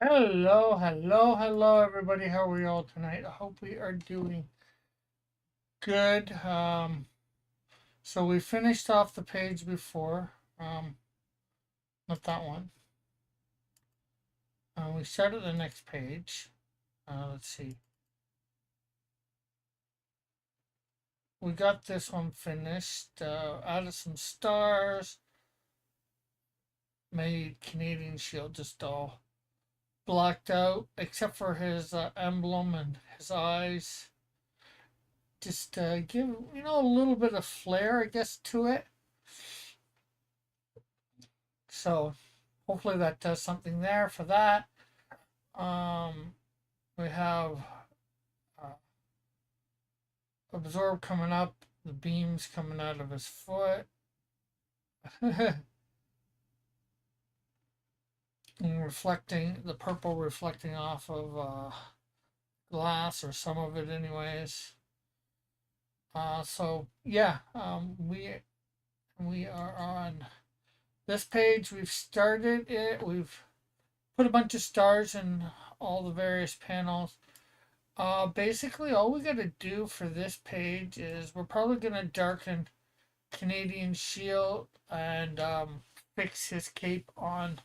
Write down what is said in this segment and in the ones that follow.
Hello, hello, hello, everybody. How are we all tonight? I hope we are doing good. So we finished off the page before. Not that one. We started the next page. Let's see. We got this one finished. Added some stars. Made Canadian Shield just all blacked out, except for his emblem and his eyes. Just give a little bit of flair, I guess, to it. So hopefully that does something there for that. Um, we have uh, Absorb coming up, the beams coming out of his foot. And reflecting, the purple reflecting off of glass, or some of it anyways. So yeah, we are on this page. We've started it. We've put a bunch of stars in all the various panels. Basically, all we got to do for this page is we're probably going to darken Canadian Shield and fix his cape on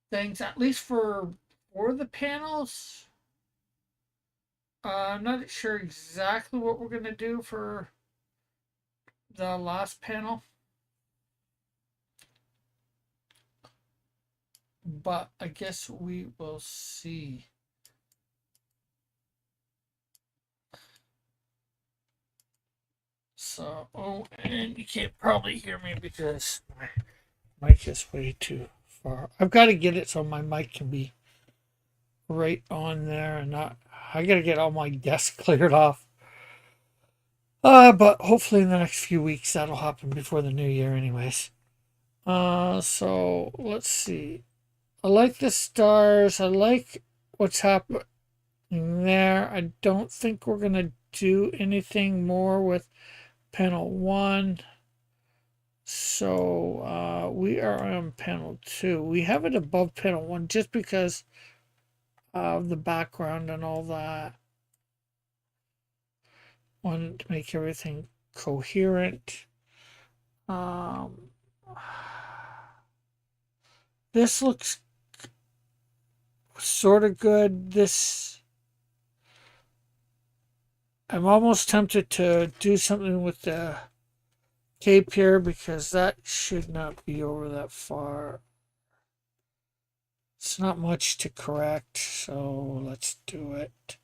things, at least for the panels. I'm not sure exactly what we're going to do for the last panel, but I guess we will see. So, oh, and you can't probably hear me because my mic is way too far. I've got to get it so my mic can be right on there and not. I got to get all my desk cleared off. But hopefully in the next few weeks that'll happen before the new year, anyways. So let's see. I like the stars. I like what's happening there. I don't think we're gonna do anything more with panel one. So we are on panel two. We have it above panel one just because of the background and all that. Wanted to make everything coherent. Um, this looks sort of good. This, I'm almost tempted to do something with the cape here because that should not be over that far. It's not much to correct, so let's do it.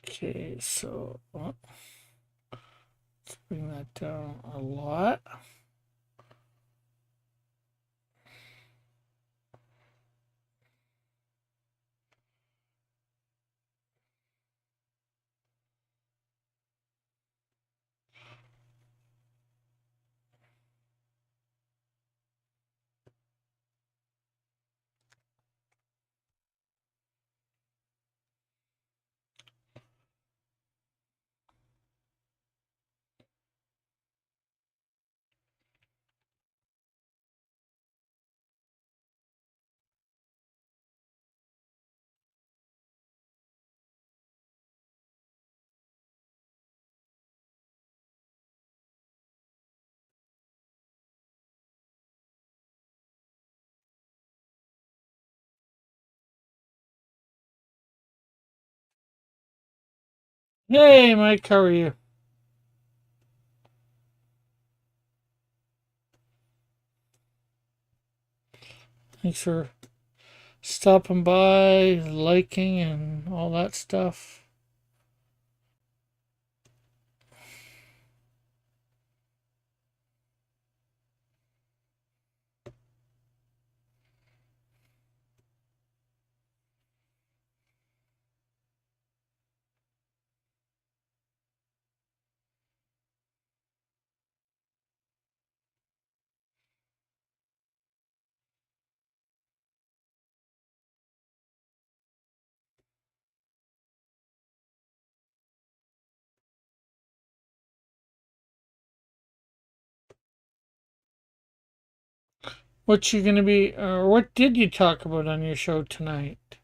Okay, so let's bring that down a lot. Hey, Mike, how are you? Thanks for stopping by, liking, and all that stuff. What you gonna be, or what did you talk about on your show tonight?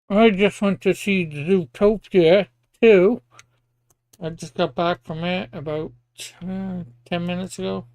I just went to see Zootopia 2. I just got back from it about 10 minutes ago.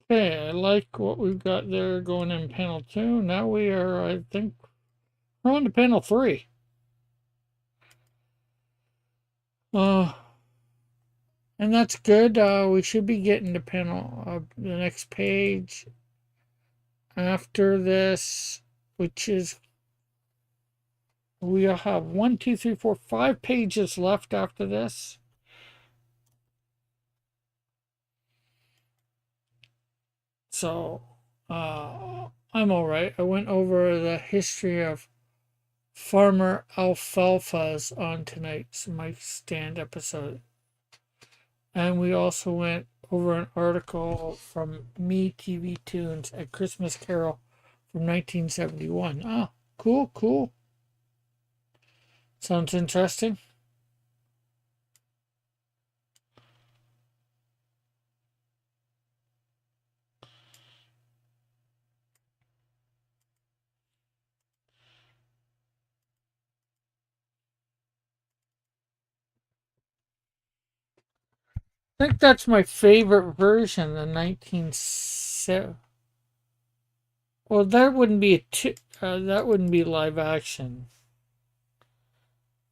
Okay, I like what we've got there going in panel 2. Now we are, I think, we're on to panel 3. Uh, and that's good. We should be getting to panel, the next page after this, which is, we'll have 1, 2, 3, 4, 5 pages left after this. So, I'm all right. I went over the history of Farmer Alfalfa's on tonight's Mike Stand episode. And we also went over an article from Me TV Tunes, A Christmas Carol from 1971. Ah, cool, cool. Sounds interesting. I think that's my favorite version, the 1970. Well, that wouldn't be that wouldn't be live action,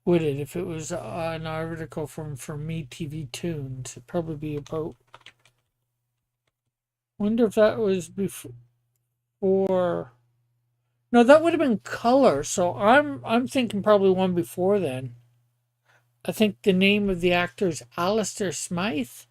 would it? If it was an article from Me TV Tunes, it'd probably be about. Wonder if that was before. No, that would have been color. So I'm thinking probably one before then. I think the name of the actor is Alistair Smythe.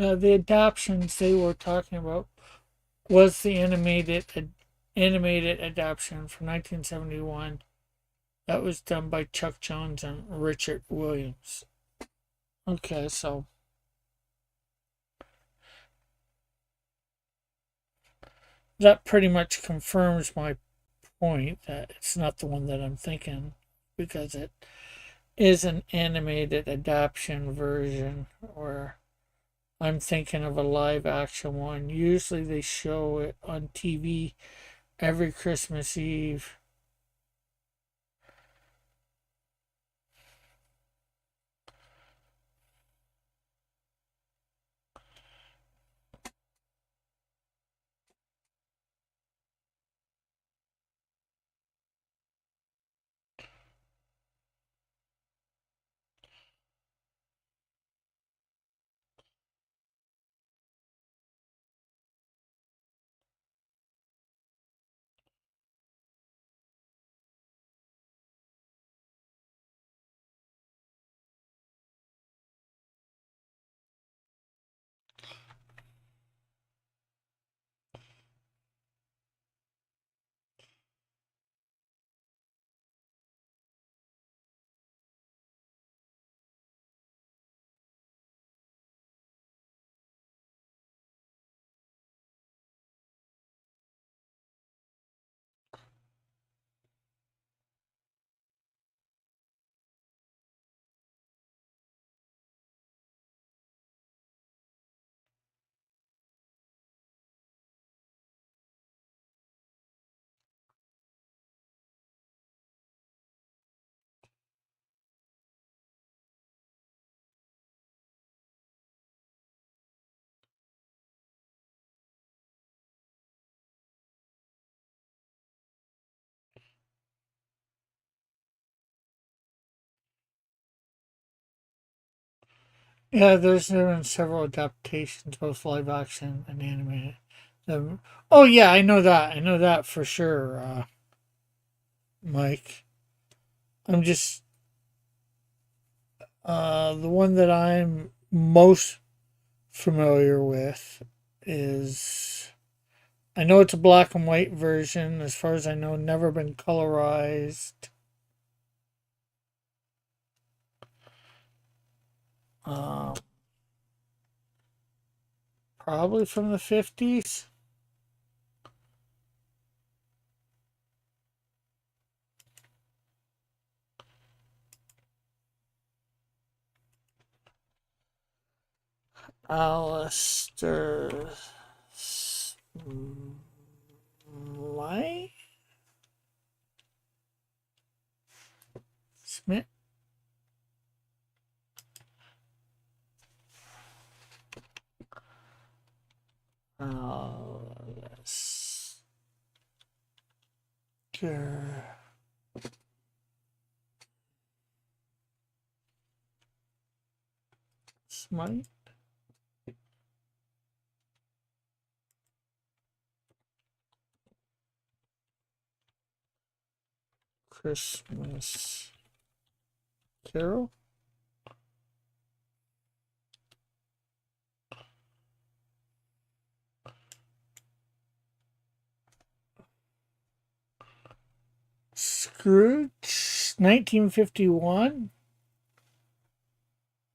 The adaptions they were talking about was the animated adaptation from 1971 that was done by Chuck Jones and Richard Williams. Okay, so that pretty much confirms my point that it's not the one that I'm thinking because it is an animated adaptation version or I'm thinking of a live action one. Usually they show it on TV every Christmas Eve. Yeah, there's been several adaptations, both live action and animated. Oh yeah, I know that. I know that for sure, Mike. I'm just the one that I'm most familiar with is I know it's a black and white version. As far as I know, never been colorized. Um, Probably from the 50s. Alistair Smythe? Smith? Alistair Smythe? Christmas Carol? Scrooge? 1951?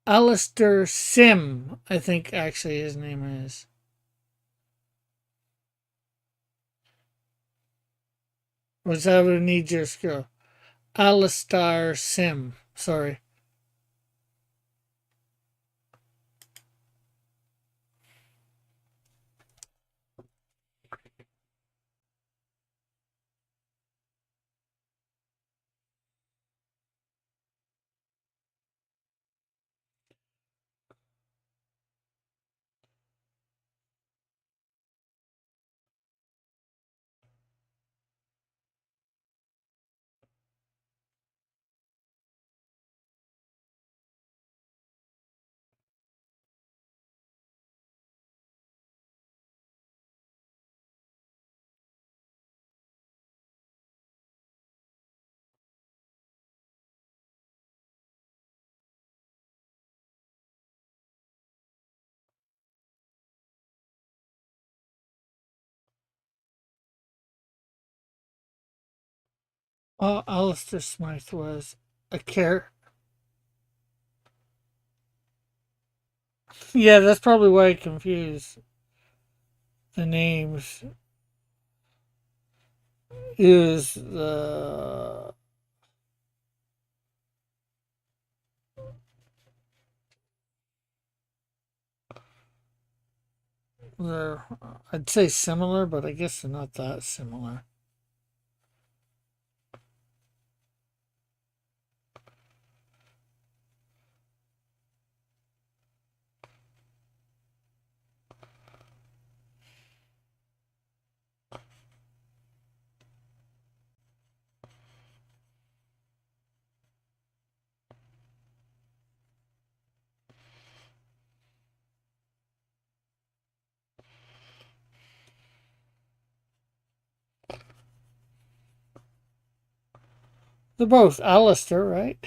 Alistair Sim, I think actually his name is. Was that a knee jerk go? Alistair Sim. Sorry. Alistair Smythe was a care. Yeah, that's probably why I confused the names. Is they're I'd say similar, but I guess they're not that similar. They're both Alistair, right?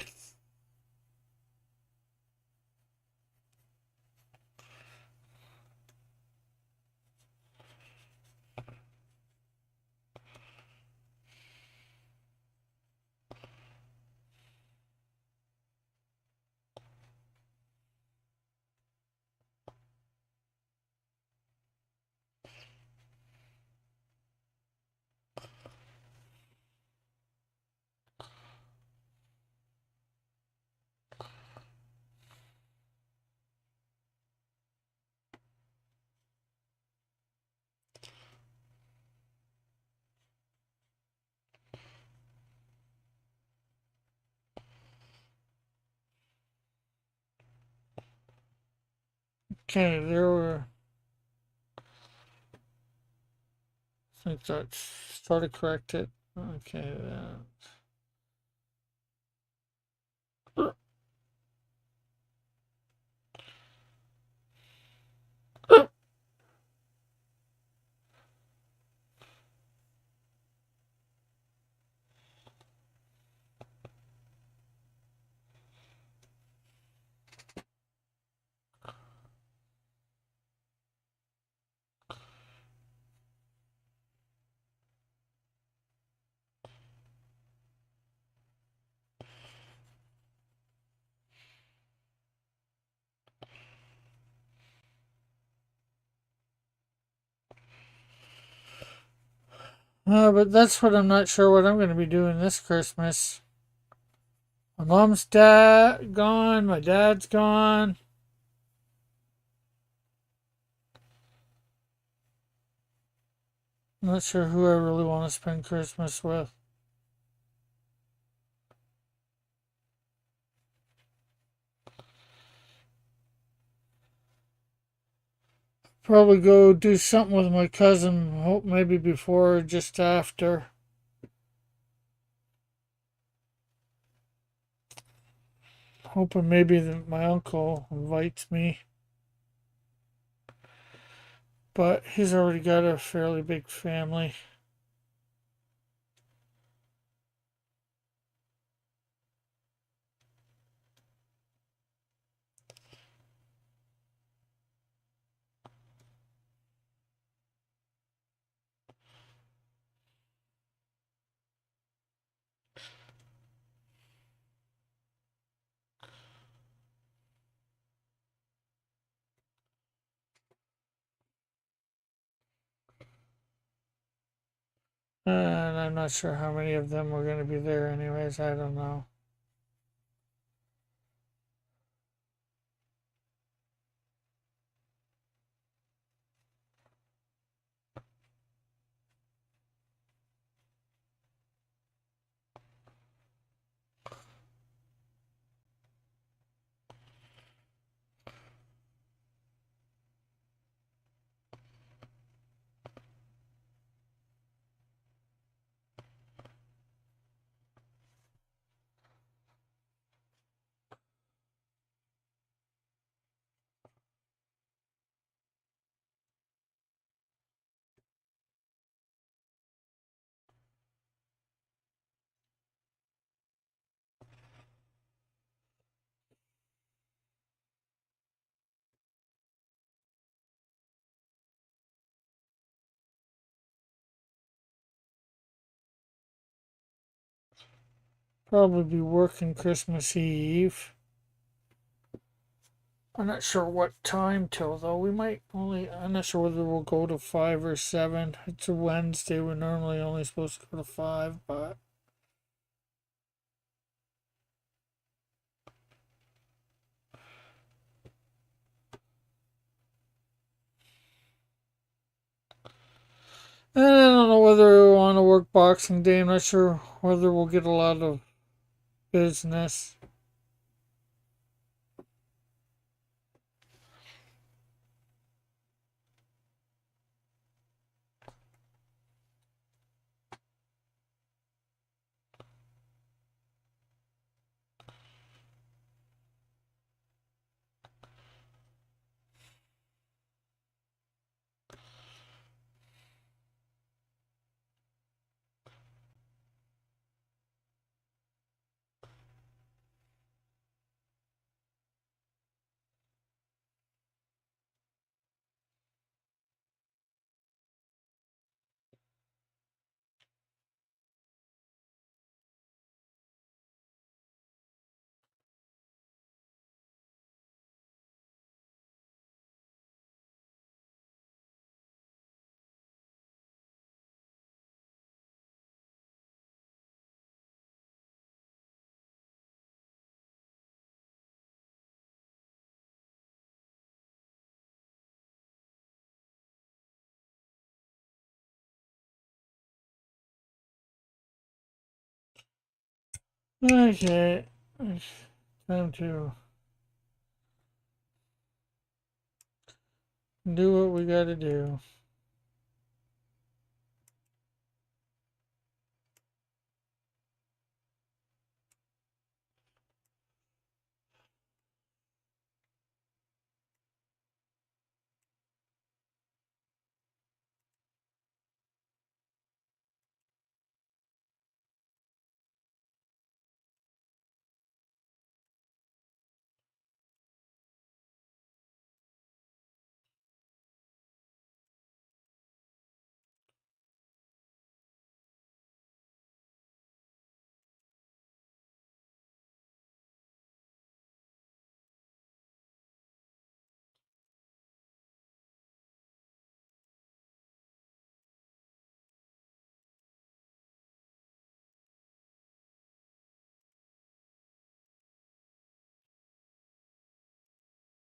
Okay, there were. I think that's try to correct it. Okay. But that's what I'm not sure what I'm going to be doing this Christmas. My mom's dad gone. My dad's gone. I'm not sure who I really want to spend Christmas with. Probably go do something with my cousin. Hope maybe before or just after. Hoping maybe that my uncle invites me. But he's already got a fairly big family. And I'm not sure how many of them were going to be there, anyways. I don't know. Probably be working Christmas Eve. I'm not sure what time till though. We might only. I'm not sure whether we'll go to 5 or 7. It's a Wednesday. We're normally only supposed to go to 5, but and I don't know whether we want to work Boxing Day. I'm not sure whether we'll get a lot of business. Okay, it's time to do what we gotta do.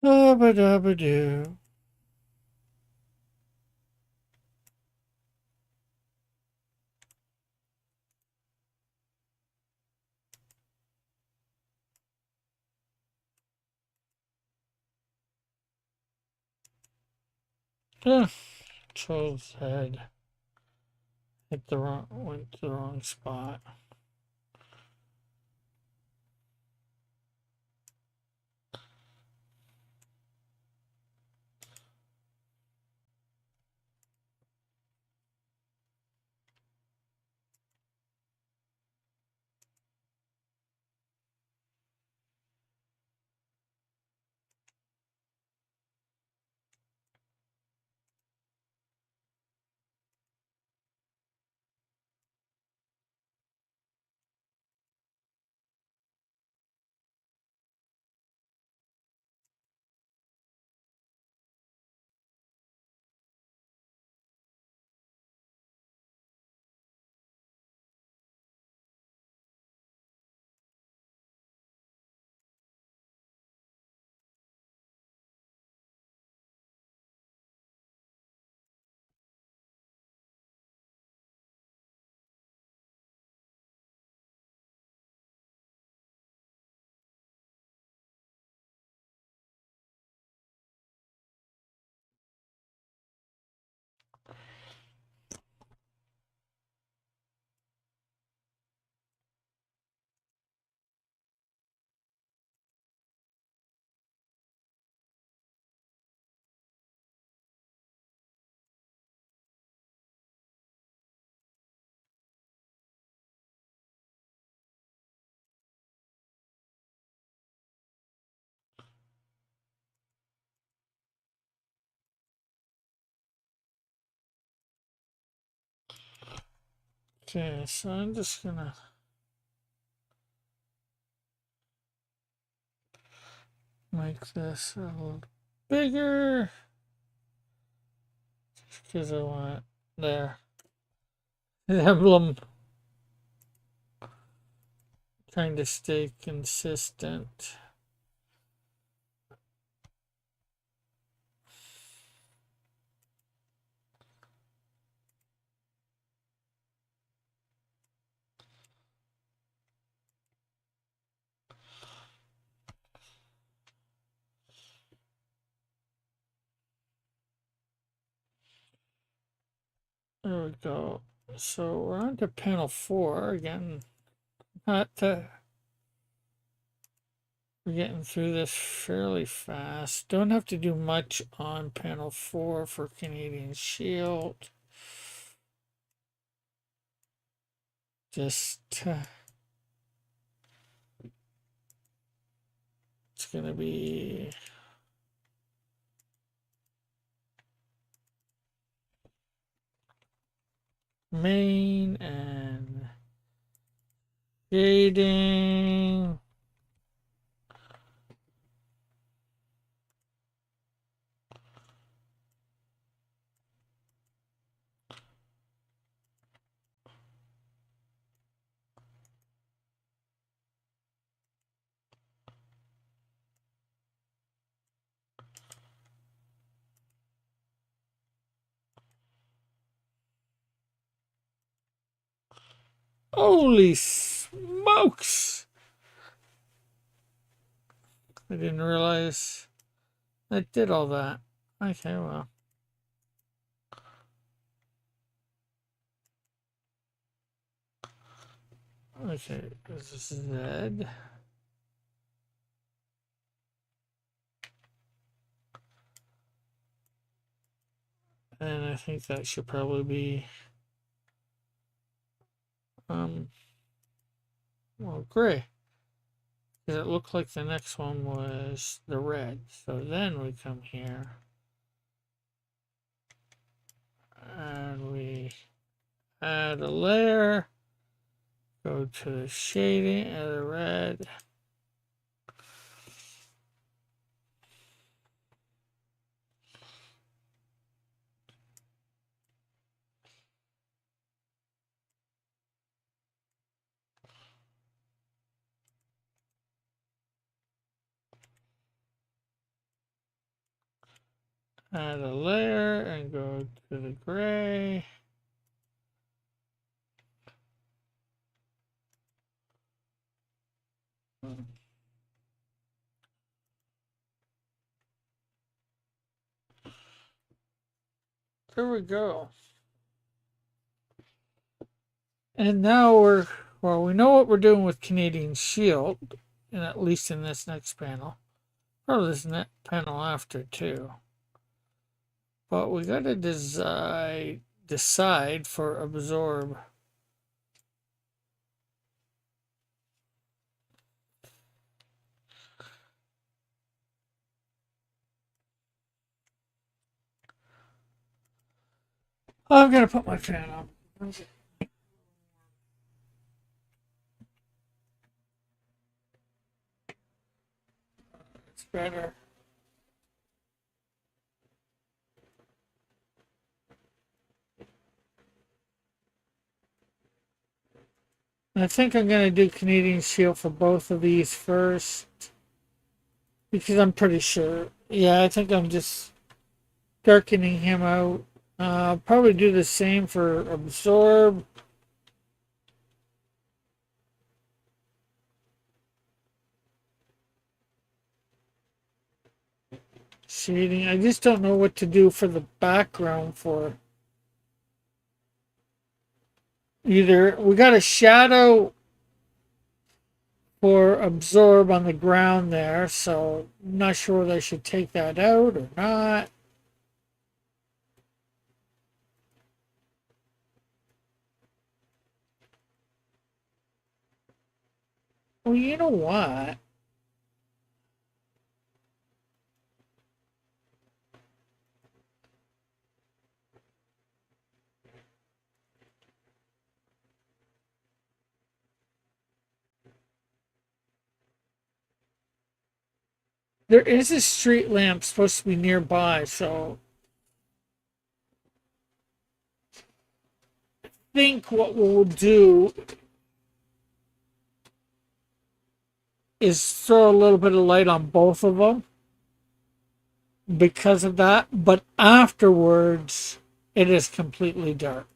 Dabba dabba do. Yeah, Charles head went to the wrong spot. Okay, so I'm just gonna Make this a little bigger. Because I want there. The emblem kind of stay consistent. There we go. So we're on to panel 4 again. Not we're getting through this fairly fast. Don't have to do much on panel 4 for Canadian Shield. Just it's gonna be main and shading. Holy smokes! I didn't realize I did all that. Okay, well. Okay, this is Z. And I think that should probably be well, gray. Because it looked like the next one was the red. So then we come here and we add a layer, go to the shading, add a red. Add a layer and go to the gray. There we go. And now we know what we're doing with Canadian Shield, and at least in this next panel. Probably this next panel after too. But we got to decide for absorb. I'm gonna put my fan on. Okay. It's better. I think I'm gonna do Canadian Shield for both of these first. Because I'm pretty sure. Yeah, I think I'm just darkening him out. I'll probably do the same for absorb. Shading. I just don't know what to do for the background for. Either we got a shadow for absorb on the ground there, so I'm not sure whether I should take that out or not. Well, you know what? There is a street lamp supposed to be nearby, so I think what we'll do is throw a little bit of light on both of them because of that, but afterwards it is completely dark.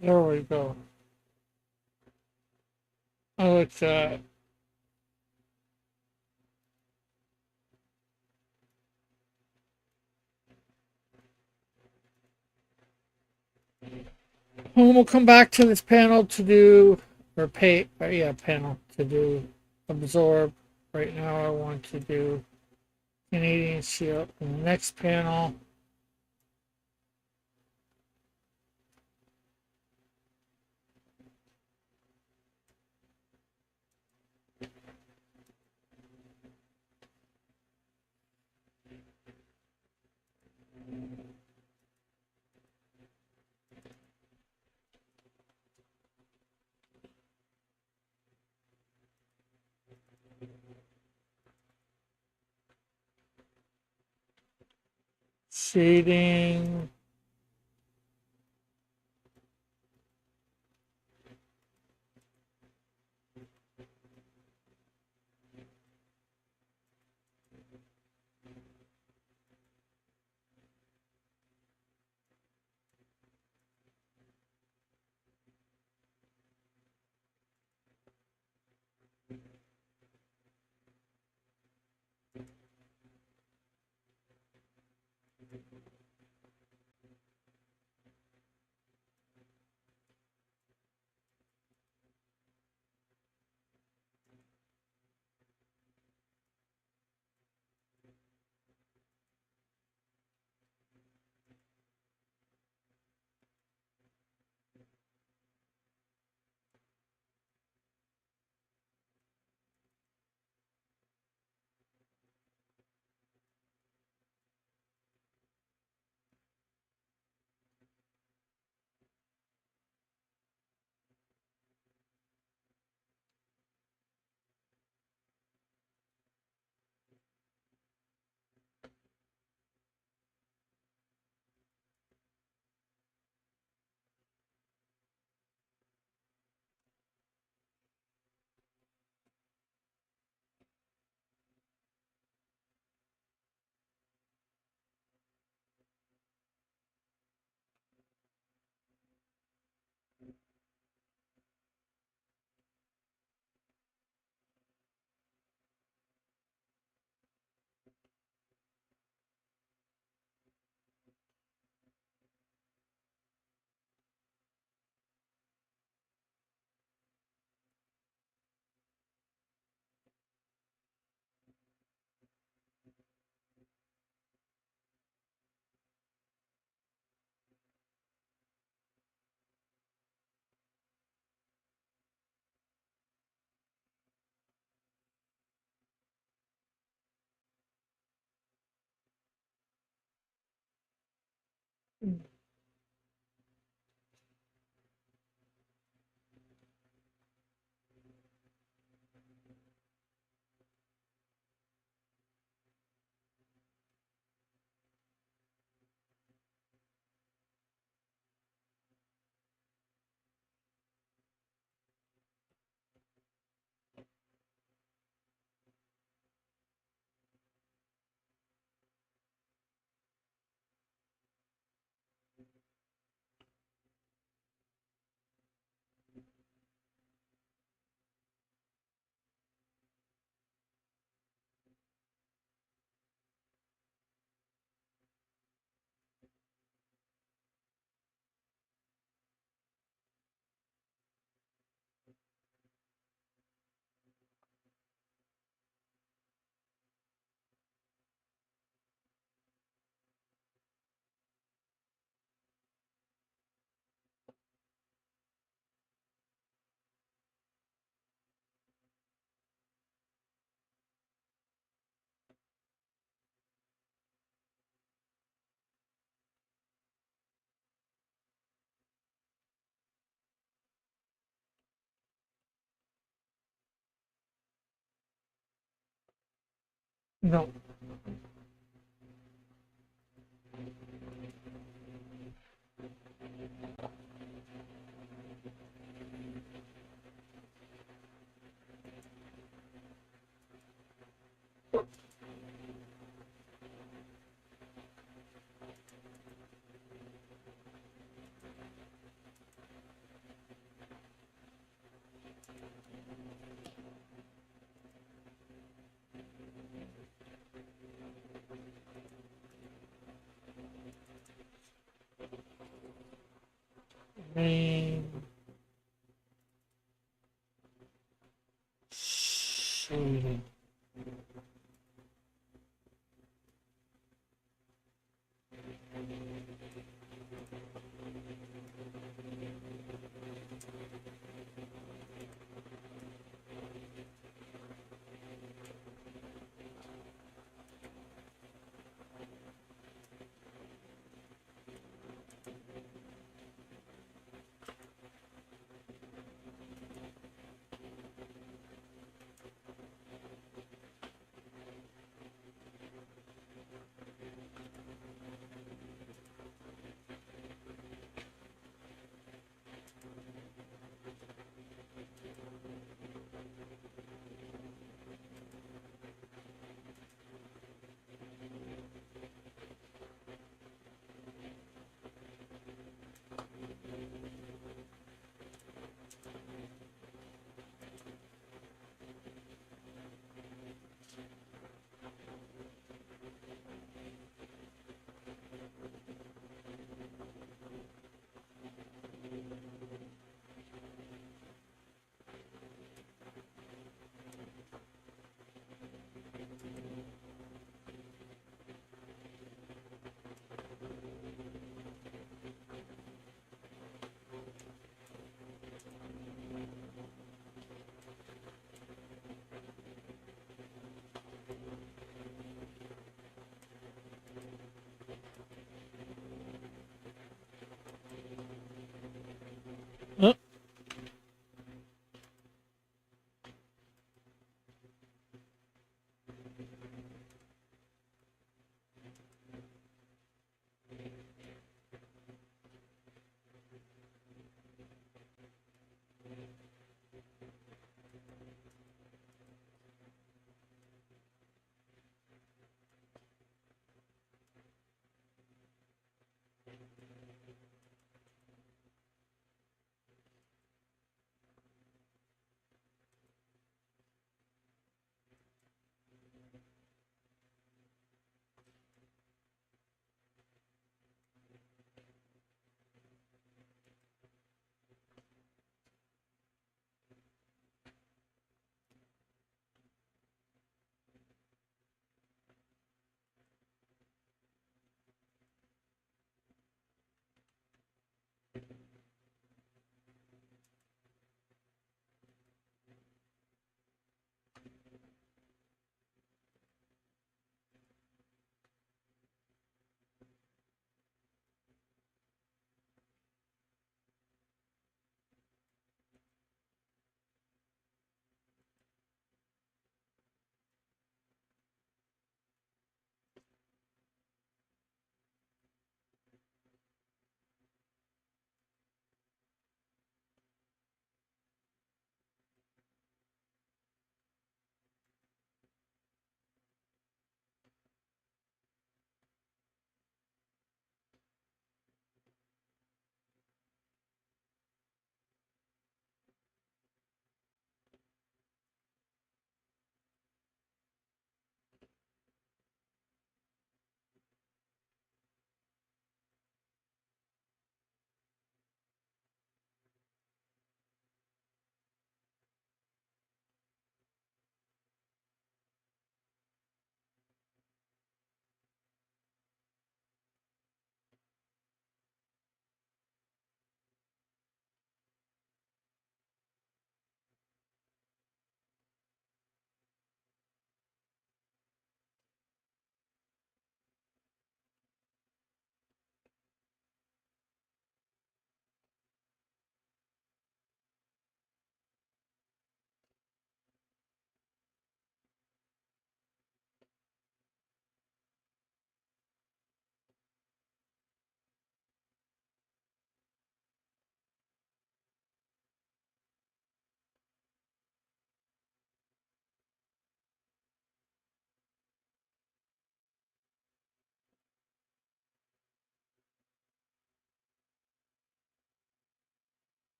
There we go. Oh, it's and we'll come back to this panel to do, or pay, yeah, panel to do absorb. Right now I want to do Canadian Shield. In the next panel, shading, No. Main shading.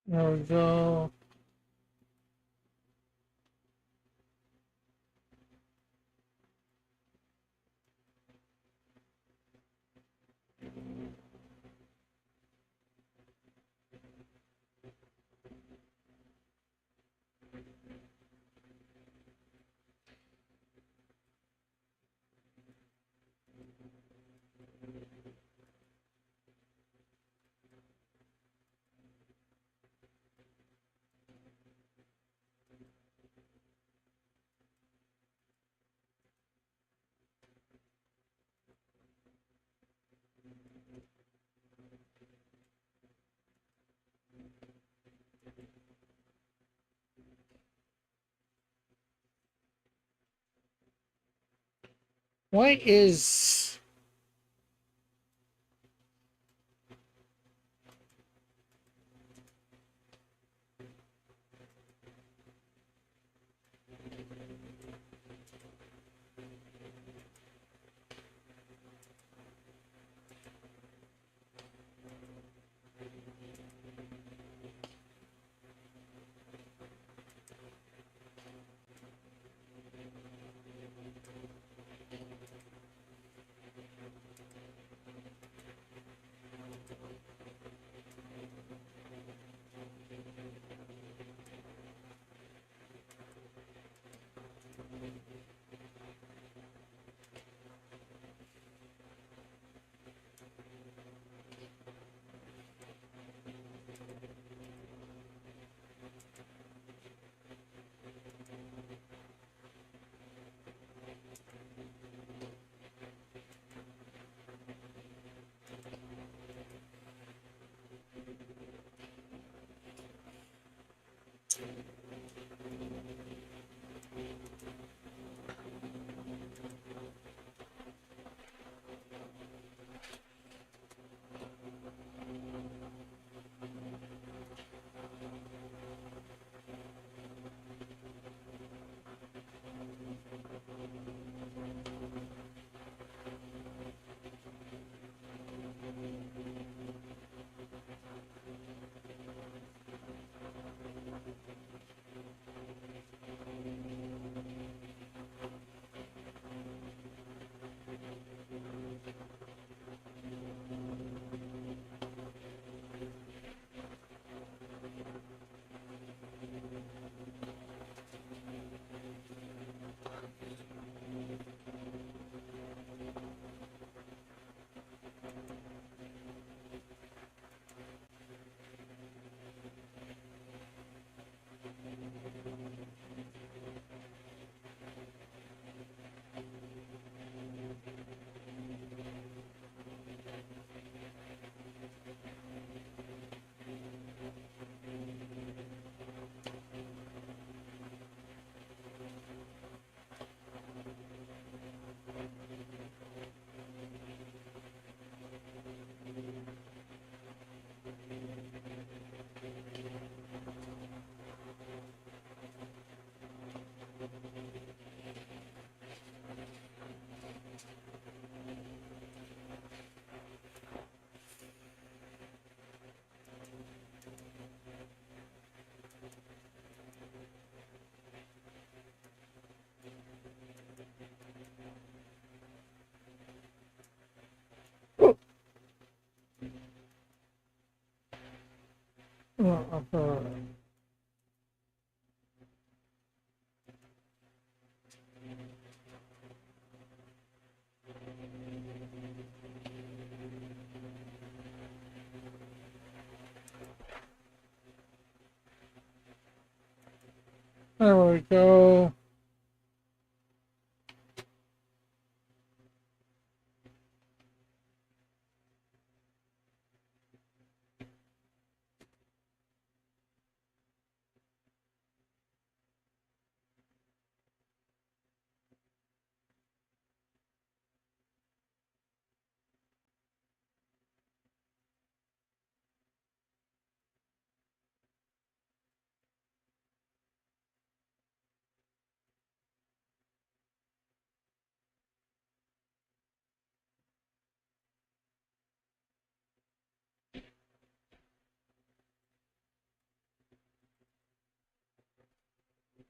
There we go. Why is... There we go.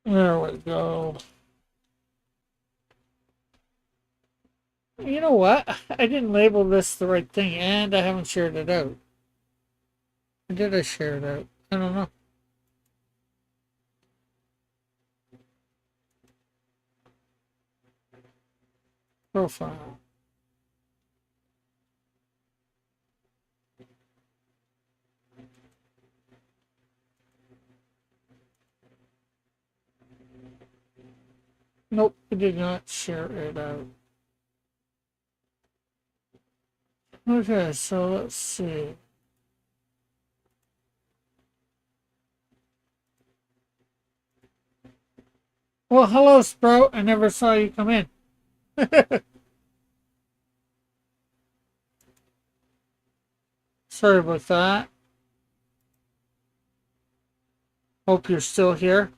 There we go. You know what? I didn't label this the right thing, and I haven't shared it out. Or did I share it out? I don't know. Profile. Nope, I did not share it out. Okay, so let's see. Well, hello, Sprout. I never saw you come in. Sorry about that. Hope you're still here.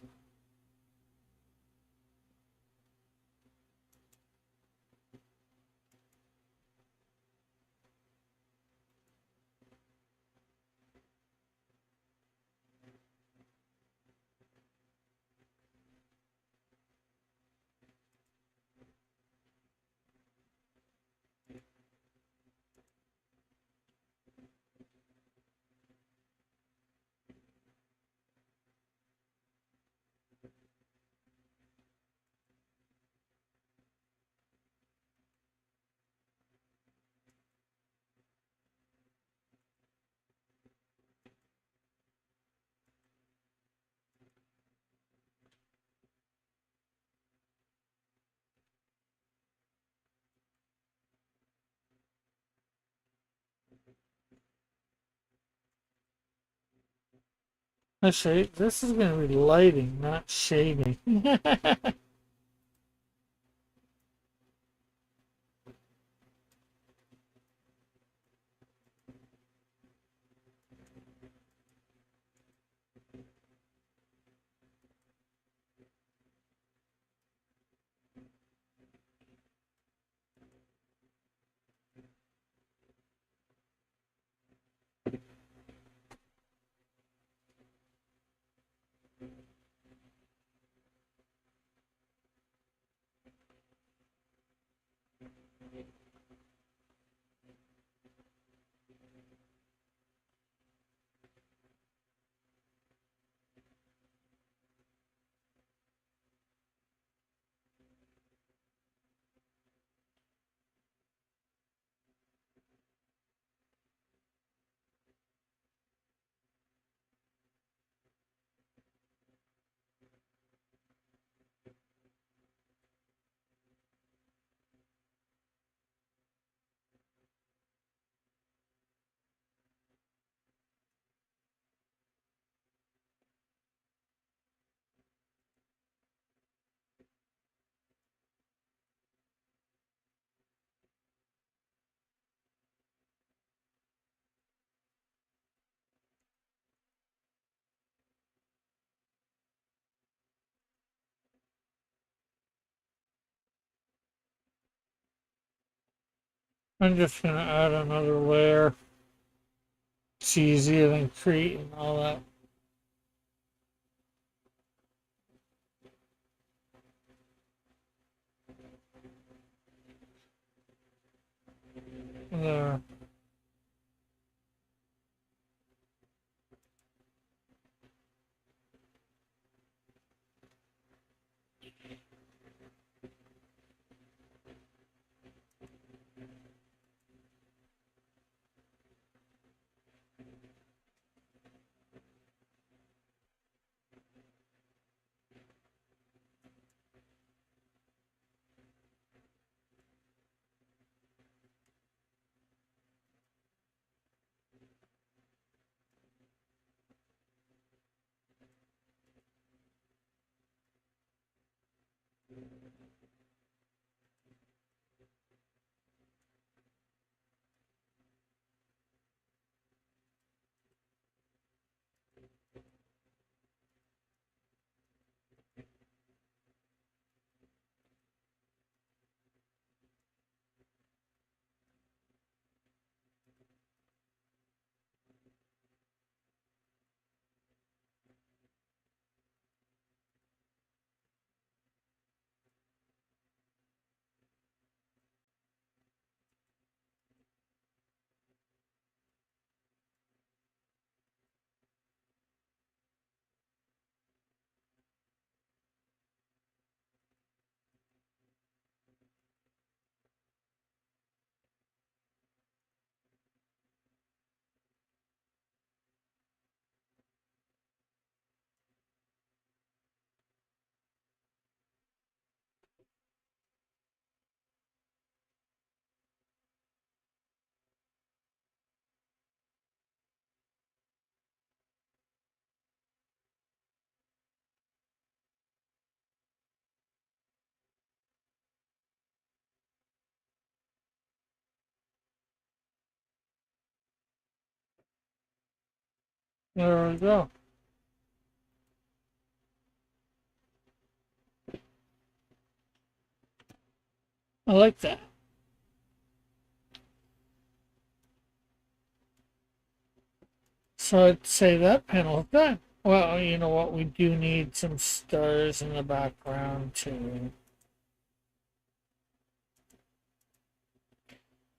Actually, this is going to be lighting, not shading. I'm just going to add another layer. It's easier than creating all that. There. There we go. I like that. So I'd say that panel is done. Well, you know what? We do need some stars in the background too.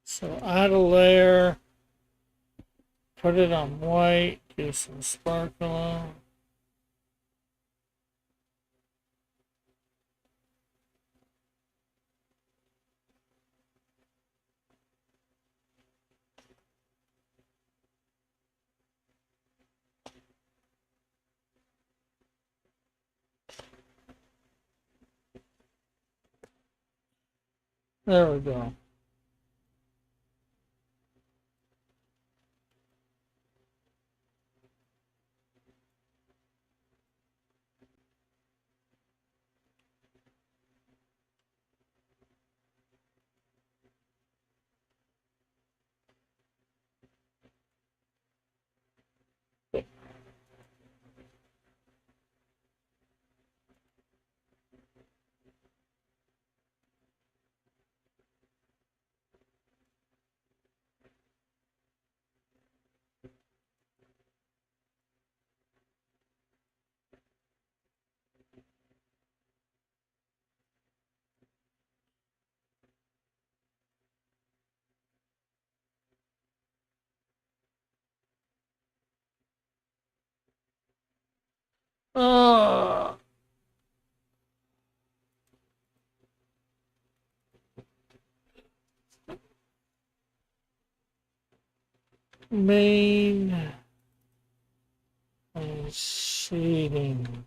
So add a layer, put it on white, do some sparkle. There we go. Uh, main shading.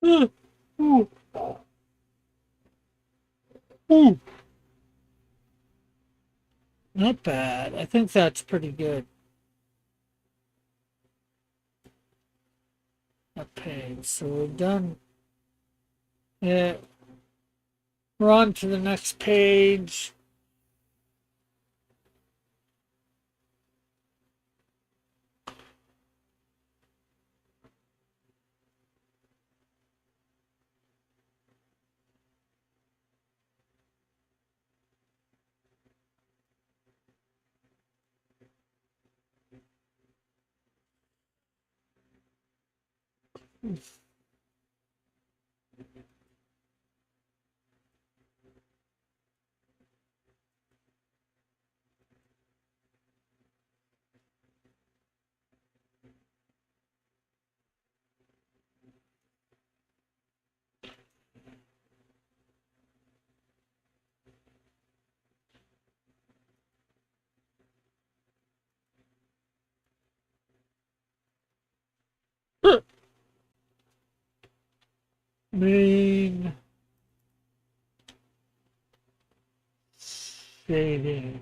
Ooh, ooh, ooh. Not bad. I think that's pretty good. That page. So we're done. Yeah. We're on to the next page. Main shading.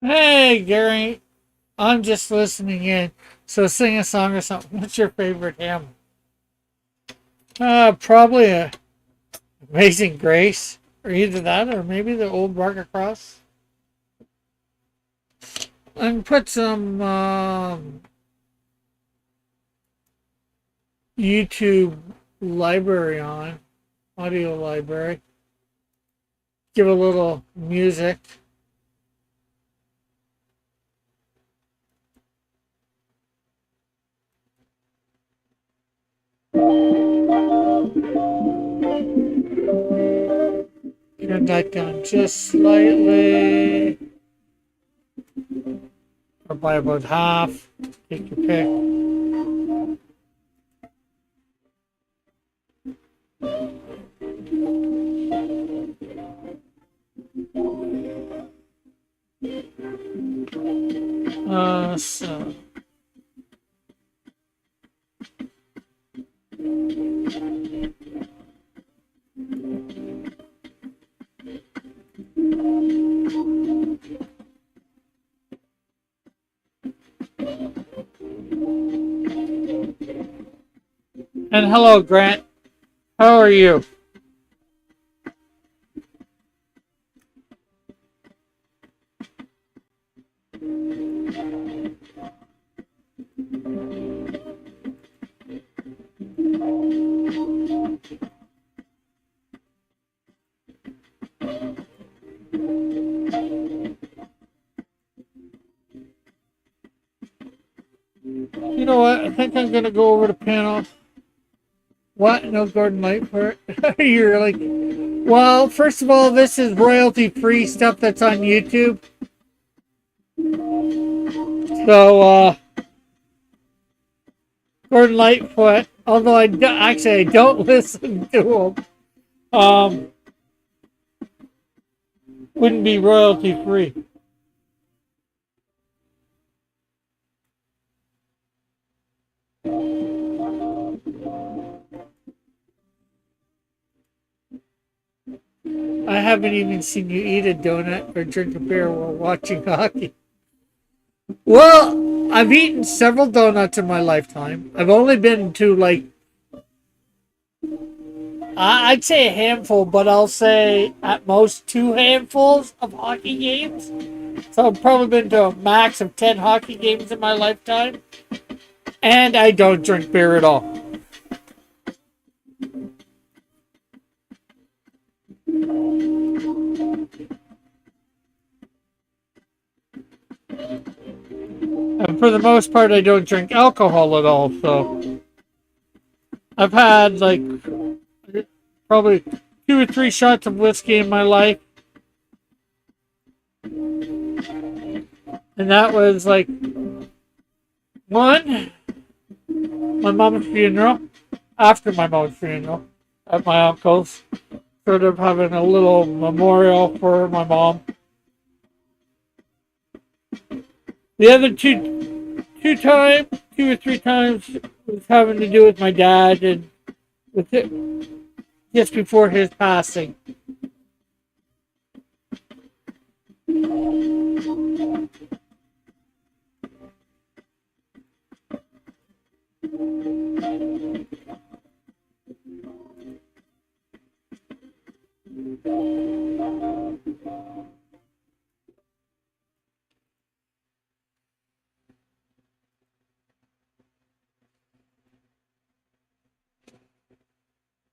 Hey, Gary. I'm just listening in. So sing a song or something. What's your favorite hymn? Probably a Amazing Grace. Or either that or maybe the old Barker Cross. And put some YouTube library on. Audio library. Give a little music. Turn that down just slightly. Or by about half. Take your pick. So. And hello, Grant. How are you? You know what? I think I'm gonna go over the panel. What? No Gordon Lightfoot? You're like, well, first of all, this is royalty-free stuff that's on YouTube. So, Gordon Lightfoot, although I don't listen to him, wouldn't be royalty-free. I haven't even seen you eat a donut or drink a beer while watching hockey. Well, I've eaten several donuts in my lifetime. I've only been to like, I'd say a handful, but I'll say at most two handfuls of hockey games. So I've probably been to a max of 10 hockey games in my lifetime. And I don't drink beer at all. And for the most part, I don't drink alcohol at all. So I've had like probably 2 or 3 shots of whiskey in my life. And that was like one, my mom's funeral, after my mom's funeral, at my uncle's, sort of having a little memorial for my mom. The other two or three times was having to do with my dad and with it just before his passing.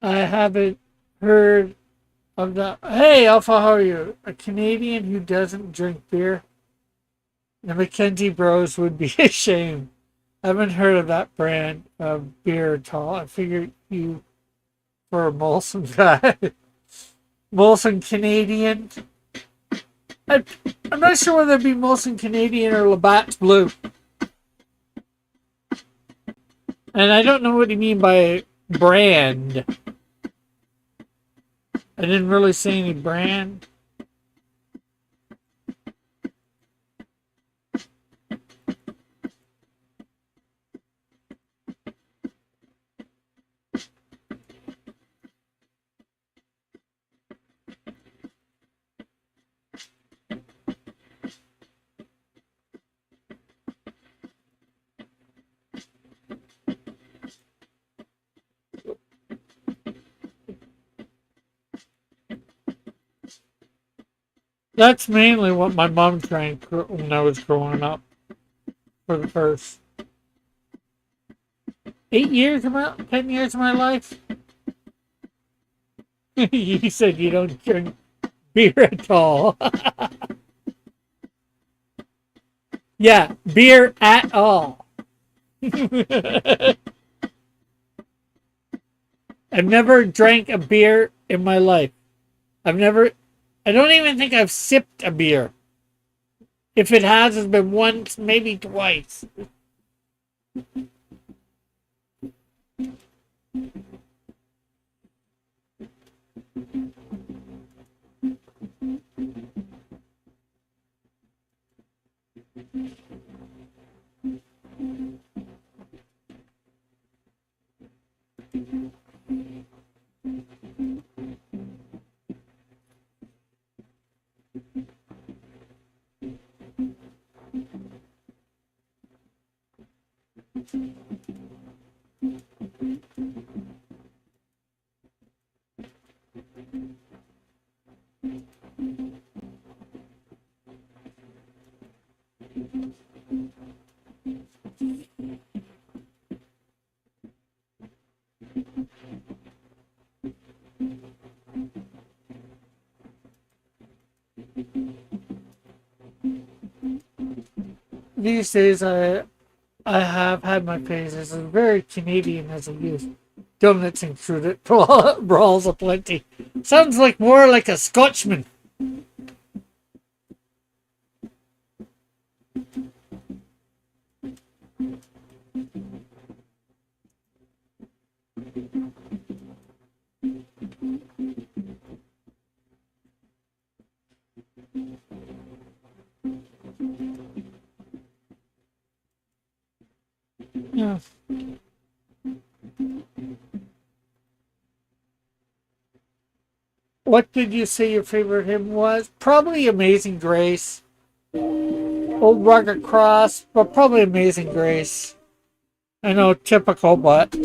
I haven't heard of the. Hey, Alpha, how are you? A Canadian who doesn't drink beer? The Mackenzie Bros would be ashamed. I haven't heard of that brand of beer at all. I figured you were a Molson guy. Molson Canadian. I'm not sure whether it be Molson Canadian or Labatt's Blue. And I don't know what you mean by brand. I didn't really say any brand. That's mainly what my mom drank when I was growing up for the first 8 years of my 10 years of my life. You said you don't drink beer at all. Yeah, beer at all. I've never drank a beer in my life. I've never, I don't even think I've sipped a beer. If it has, it's been once, maybe twice. These days, I have had my phases. I'm very Canadian as a youth. Donuts included, brawls aplenty. Sounds like more like a Scotchman. Yeah. What did you say your favorite hymn was? Probably Amazing Grace. Old Rugged Cross, but probably Amazing Grace. I know, typical, but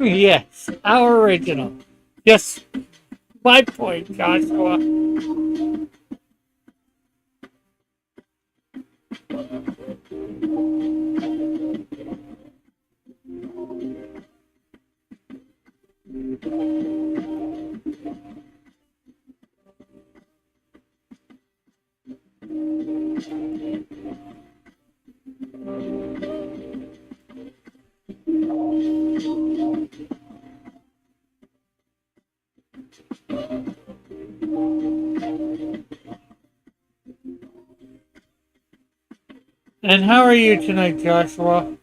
yes, our original. Yes, my point, Joshua. And how are you tonight, Joshua?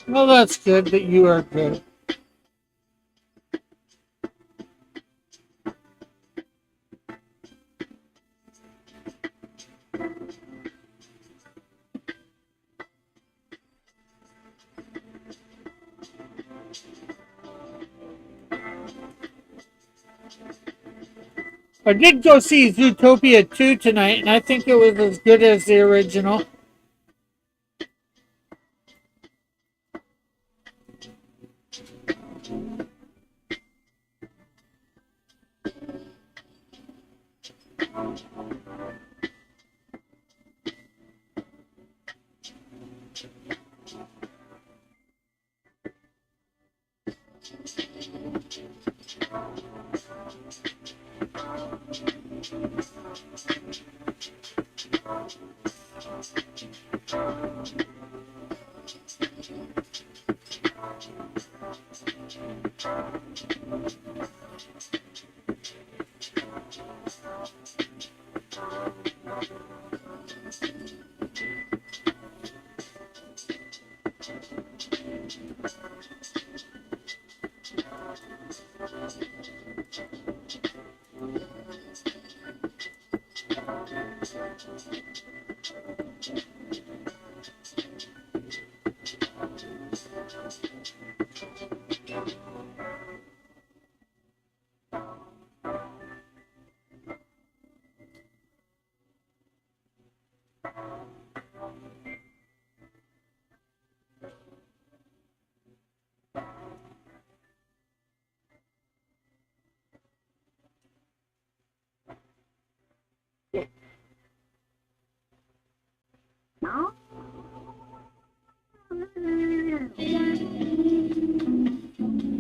Well, that's good that you are good. I did go see Zootopia 2 tonight, and I think it was as good as the original.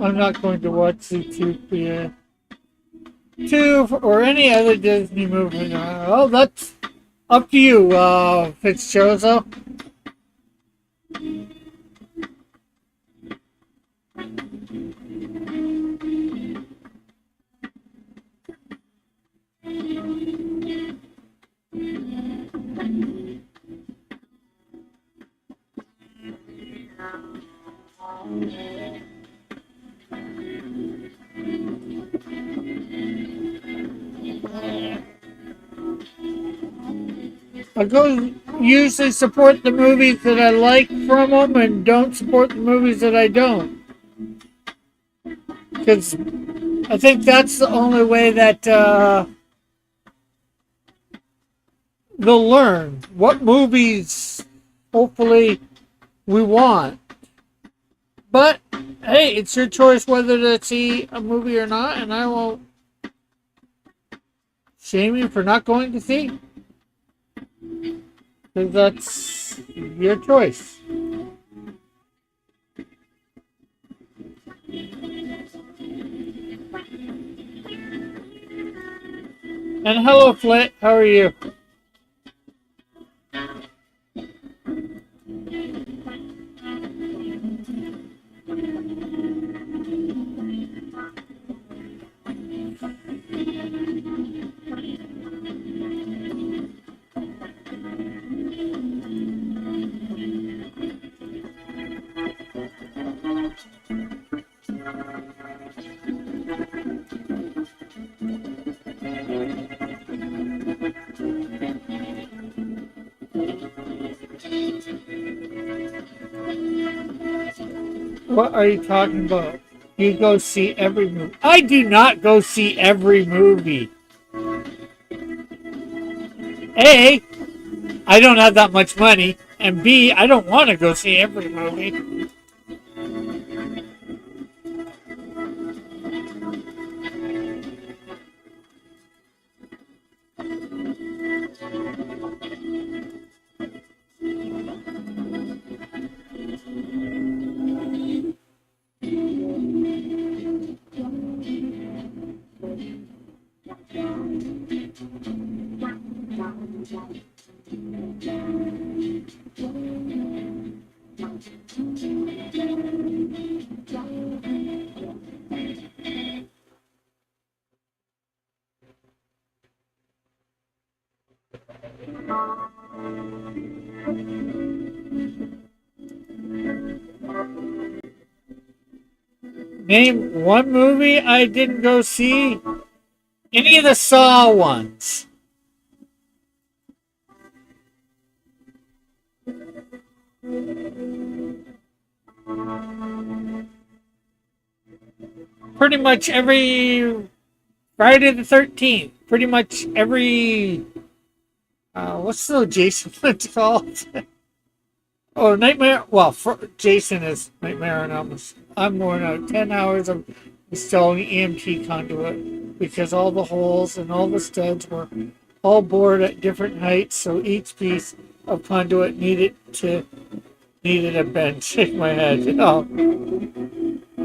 I'm not going to watch Zootopia 2 or any other Disney movie. Well, that's up to you, Fitzgerald. I go usually support the movies that I like from them and don't support the movies that I don't. Because I think that's the only way that they'll learn what movies, hopefully, we want. But, hey, it's your choice whether to see a movie or not, and I won't shame you for not going to see. Because that's your choice. And hello, Flit. How are you? What are you talking about? You go see every movie. I do not go see every movie. A, I don't have that much money. And B, I don't want to go see every movie. Name one movie I didn't go see. Any of the Saw ones. Pretty much every Friday the 13th. Pretty much every. What's the Jason one called? Oh, Nightmare. Well, Jason is Nightmare on Elm. I'm going out 10 hours of installing EMT conduit because all the holes and all the studs were all bored at different heights, so each piece of conduit needed a bend. Shake my head. Oh,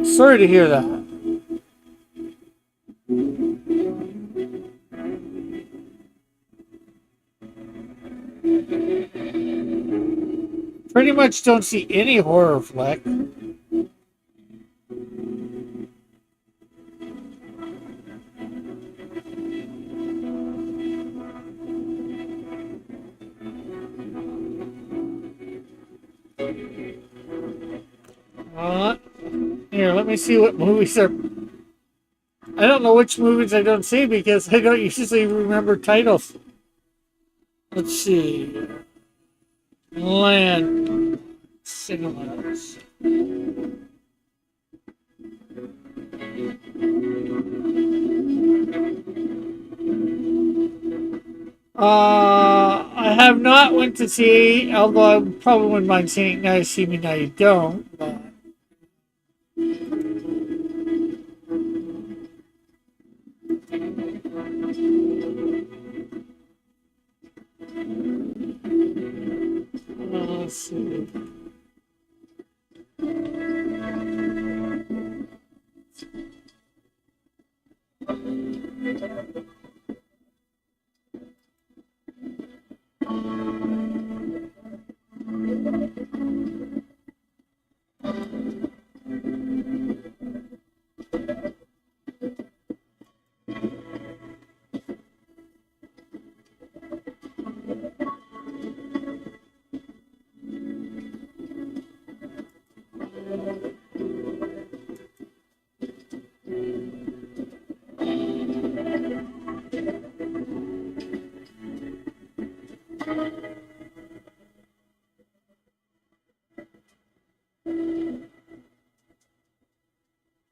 sorry to hear that. Pretty much don't see any horror flick. Uh, Here, let me see what movies are. I don't know which movies I don't see because I don't usually remember titles. Let's see. Land cinemas. I have not went to see, although I probably wouldn't mind seeing Now You See Me, Now You Don't. But let's see.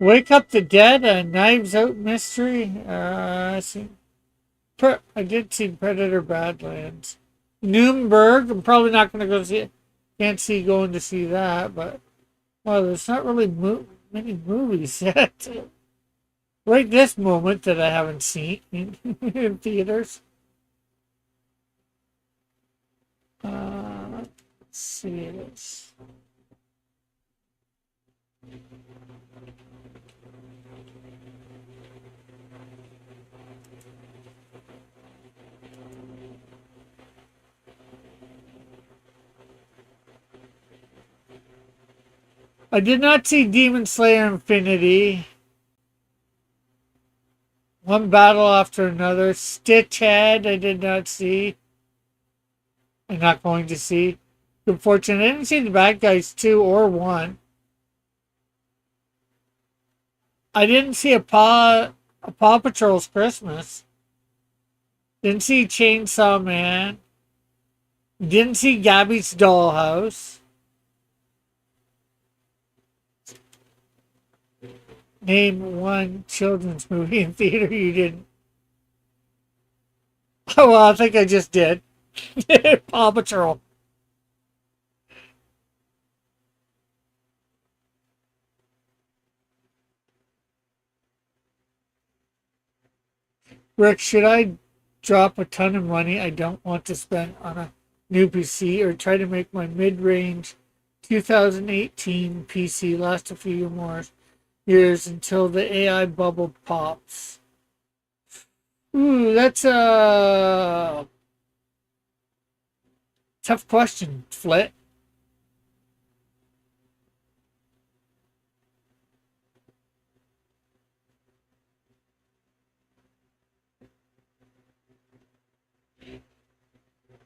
Wake Up the Dead, a Knives Out mystery. I did see Predator Badlands. Nuremberg, I'm probably not going to go see it. Can't see going to see that, but well, there's not really many movies yet. Right this moment that I haven't seen in theaters. Let's see this. I did not see Demon Slayer Infinity. One battle after another. Stitch Head, I did not see. I'm not going to see. Good fortune. I didn't see the Bad Guys 2 or 1. I didn't see a Paw Patrol's Christmas. Didn't see Chainsaw Man. Didn't see Gabby's Dollhouse. Name one children's movie in theater you didn't. Oh, well, I think I just did. Paw Patrol. Rick, should I drop a ton of money I don't want to spend on a new PC or try to make my mid-range 2018 PC last a few more years until the AI bubble pops? Ooh, that's a tough question, Flit.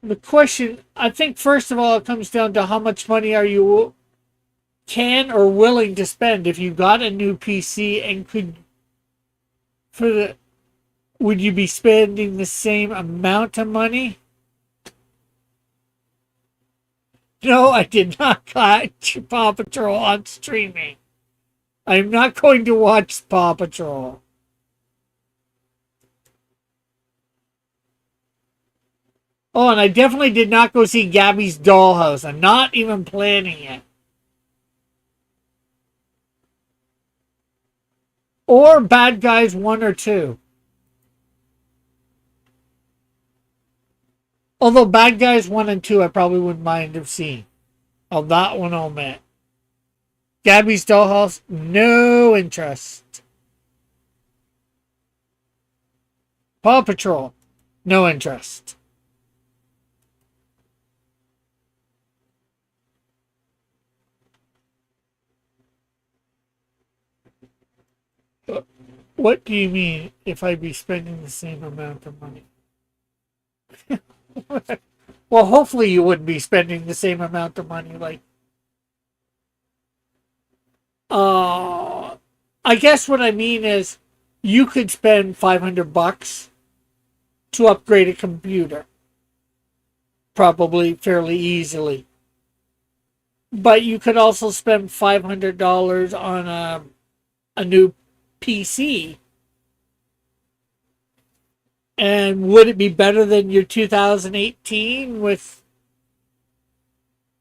The question, I think, first of all, it comes down to how much money are you can or willing to spend if you got a new PC and could for the would you be spending the same amount of money? No, I did not catch Paw Patrol on streaming. I'm not going to watch Paw Patrol. Oh, and I definitely did not go see Gabby's Dollhouse. I'm not even planning it. Or Bad Guys 1 or 2. Although Bad Guys 1 and 2 I probably wouldn't mind have seen. Oh, that one I'll admit. Gabby's Dollhouse, no interest. Paw Patrol, no interest. What do you mean if I'd be spending the same amount of money? Well, hopefully you wouldn't be spending the same amount of money. Like, I guess what I mean is you could spend $500 to upgrade a computer, probably fairly easily. But you could also spend $500 on a new PC. And would it be better than your 2018 with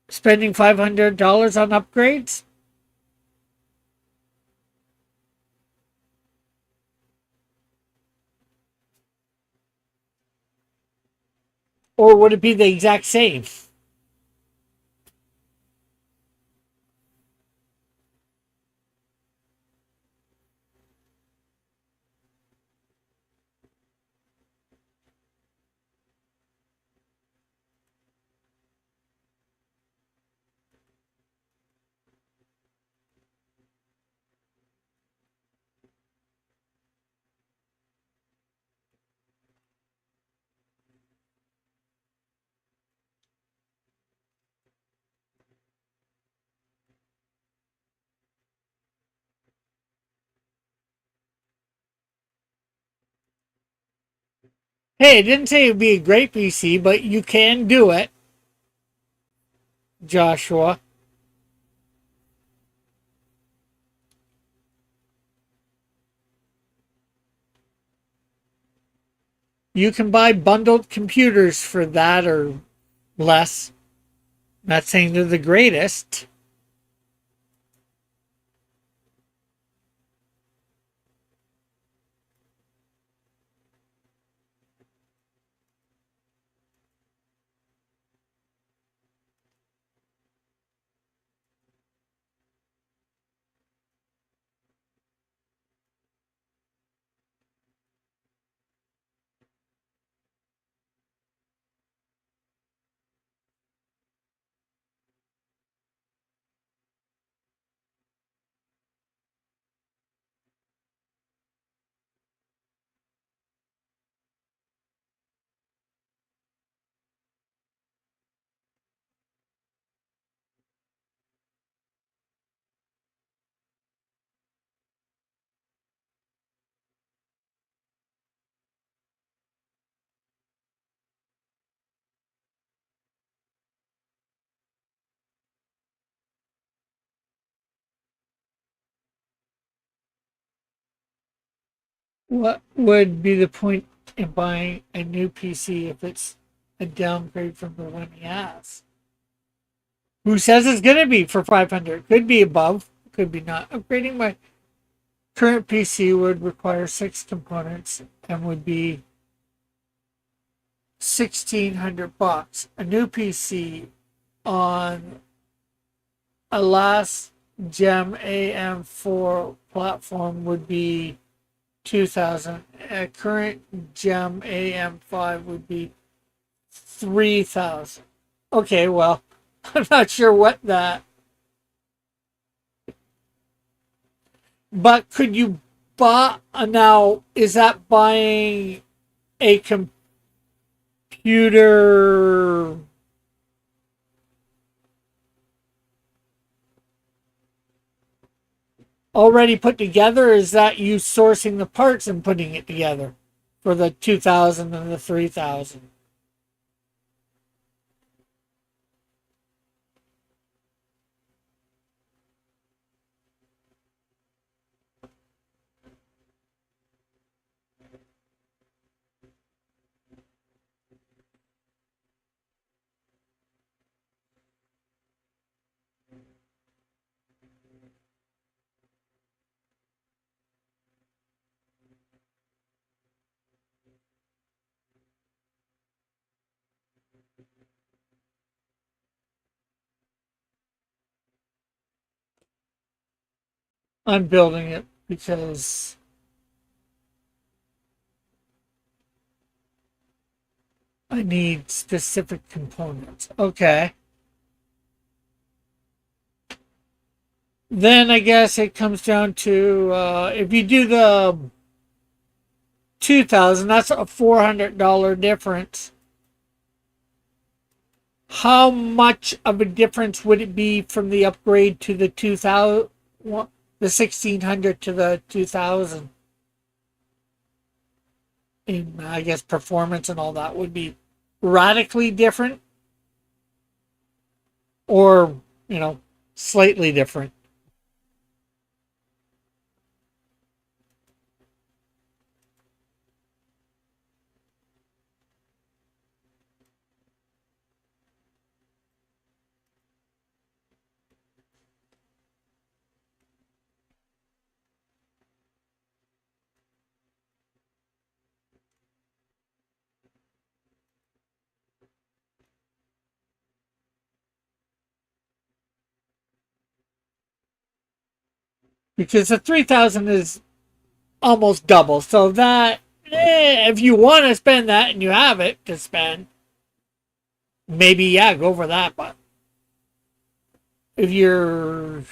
spending $500 on upgrades? Or would it be the exact same? Hey, I didn't say it would be a great PC, but you can do it, Joshua. You can buy bundled computers for that or less. Not saying they're the greatest. What would be the point in buying a new PC if it's a downgrade from the one he has? Who says it's going to be for 500? Could be above, could be not. Upgrading my current PC would require 6 components and would be $1,600. A new PC on a last Gem AM4 platform would be 2,000. A current Gem AM5 would be 3,000. Okay, well, I'm not sure what that. But could you buy now? Is that buying a computer computer already put together? Or is that you sourcing the parts and putting it together for the 2000 and the 3000? I'm building it because I need specific components. Okay. Then I guess it comes down to if you do the 2000, that's a $400 difference. How much of a difference would it be from the upgrade to the 2000, the 1600 to the 2000? And I guess performance and all that would be radically different, or, you know, slightly different. Because the 3000 is almost double. So that, if you want to spend that and you have it to spend, maybe, yeah, go for that. But if you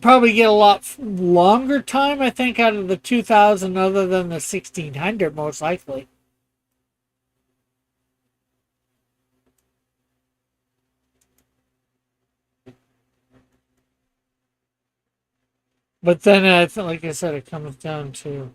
probably get a lot longer time, I think, out of the 2000 other than the 1600, most likely. But then, like I said, it comes down to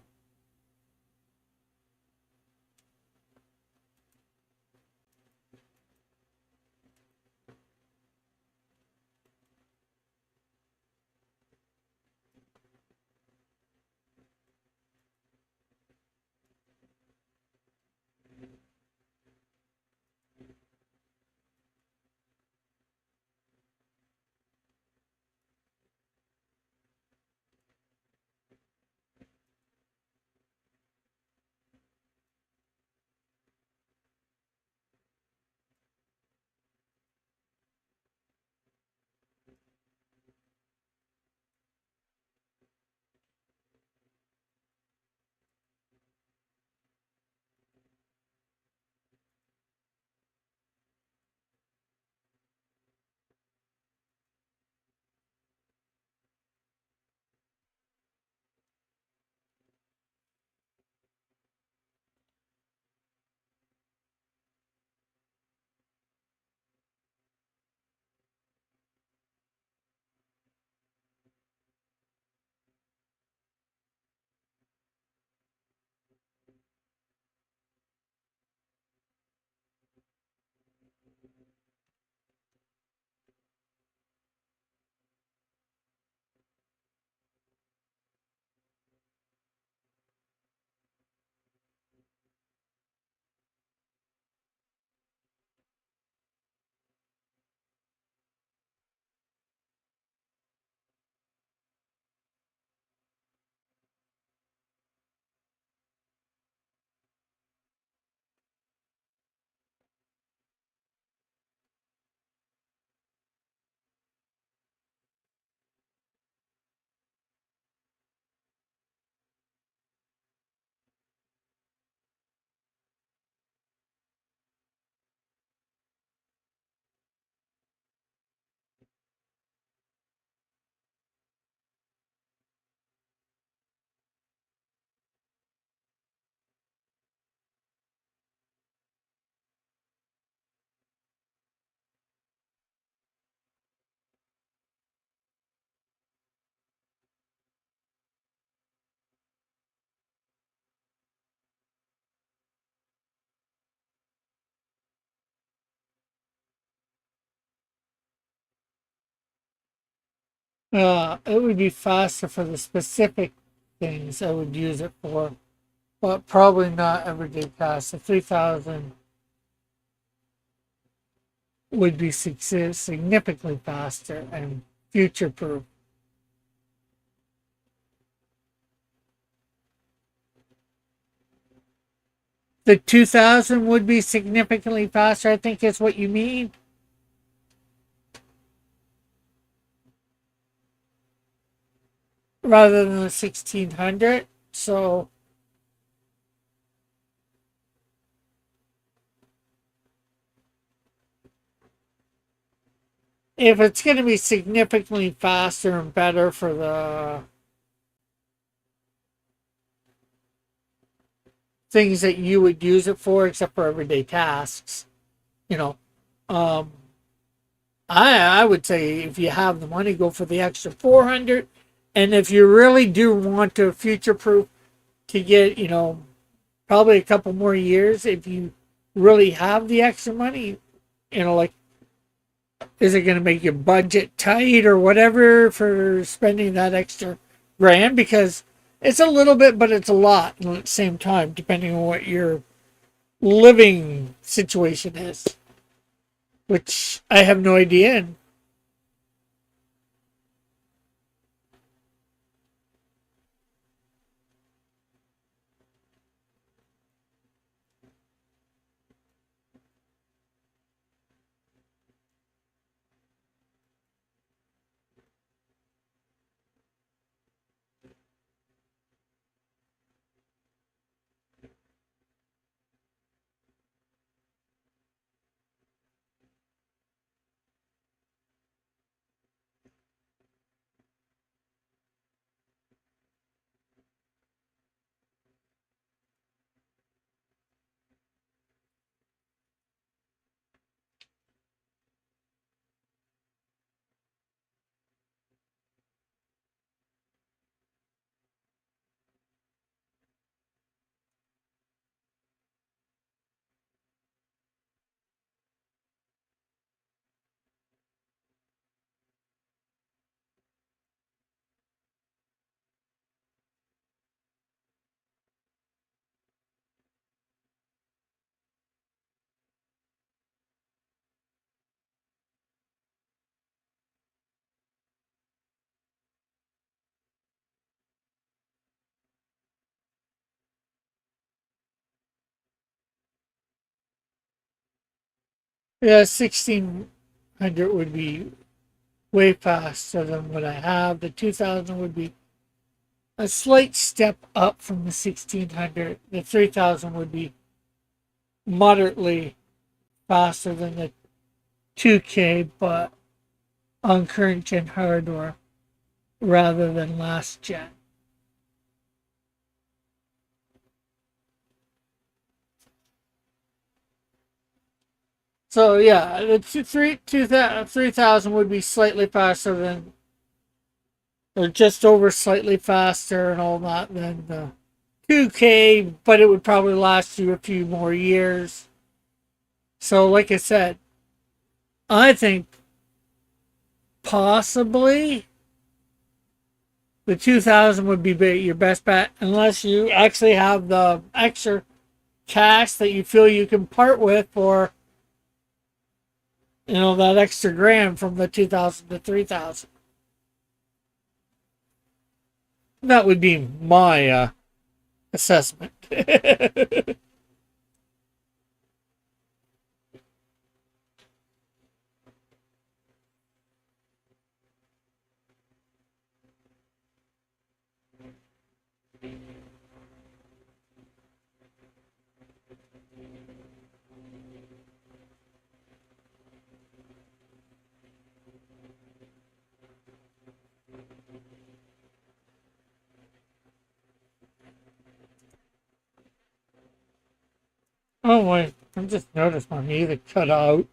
It would be faster for the specific things I would use it for, but probably not everyday tasks. The 3000 would be significantly faster and future proof. The 2000 would be significantly faster, I think is what you mean. Rather than the 1600. So if it's going to be significantly faster and better for the things that you would use it for, except for everyday tasks, you know, um, I would say if you have the money, go for the extra 400. And if you really do want to future proof to get, probably a couple more years, if you really have the extra money, like, is it going to make your budget tight or whatever for spending that extra grand? Because it's a little bit, but it's a lot at the same time, depending on what your living situation is, which I have no idea. And yeah, 1600 would be way faster than what I have. The 2000 would be a slight step up from the 1600. The 3000 would be moderately faster than the 2K, but on current gen hardware rather than last gen. So yeah, the 3000 would be slightly faster than, or just over slightly faster and all that than the 2K, but it would probably last you a few more years. So like I said, I think possibly the 2000 would be your best bet unless you actually have the extra cash that you feel you can part with for, that extra grand from the 2000 to 3000. That would be my assessment. Oh wait, I just noticed my music cut out.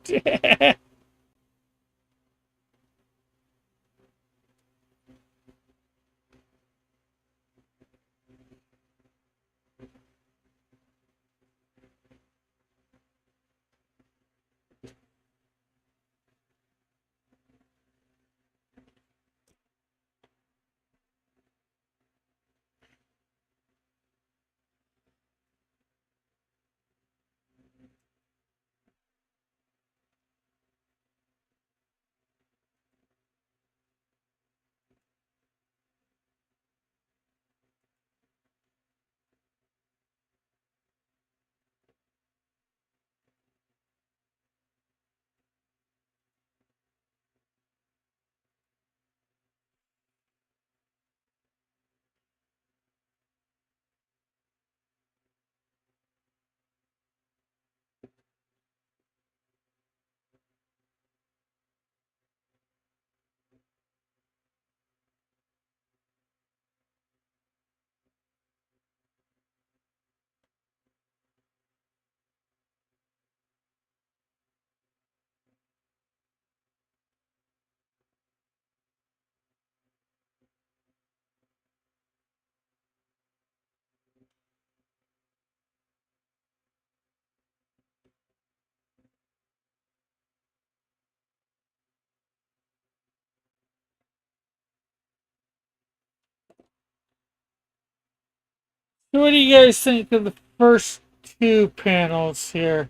So what do you guys think of the first two panels here?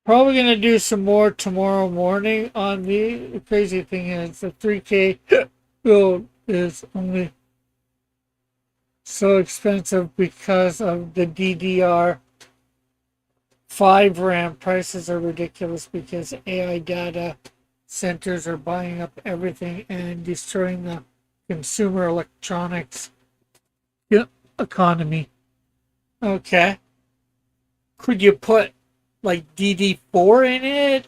Probably going to do some more tomorrow morning on the crazy thing is the 3K build is only so expensive because of the DDR5 RAM prices are ridiculous because AI data centers are buying up everything and destroying the consumer electronics economy. Okay. Could you put like DD4 in it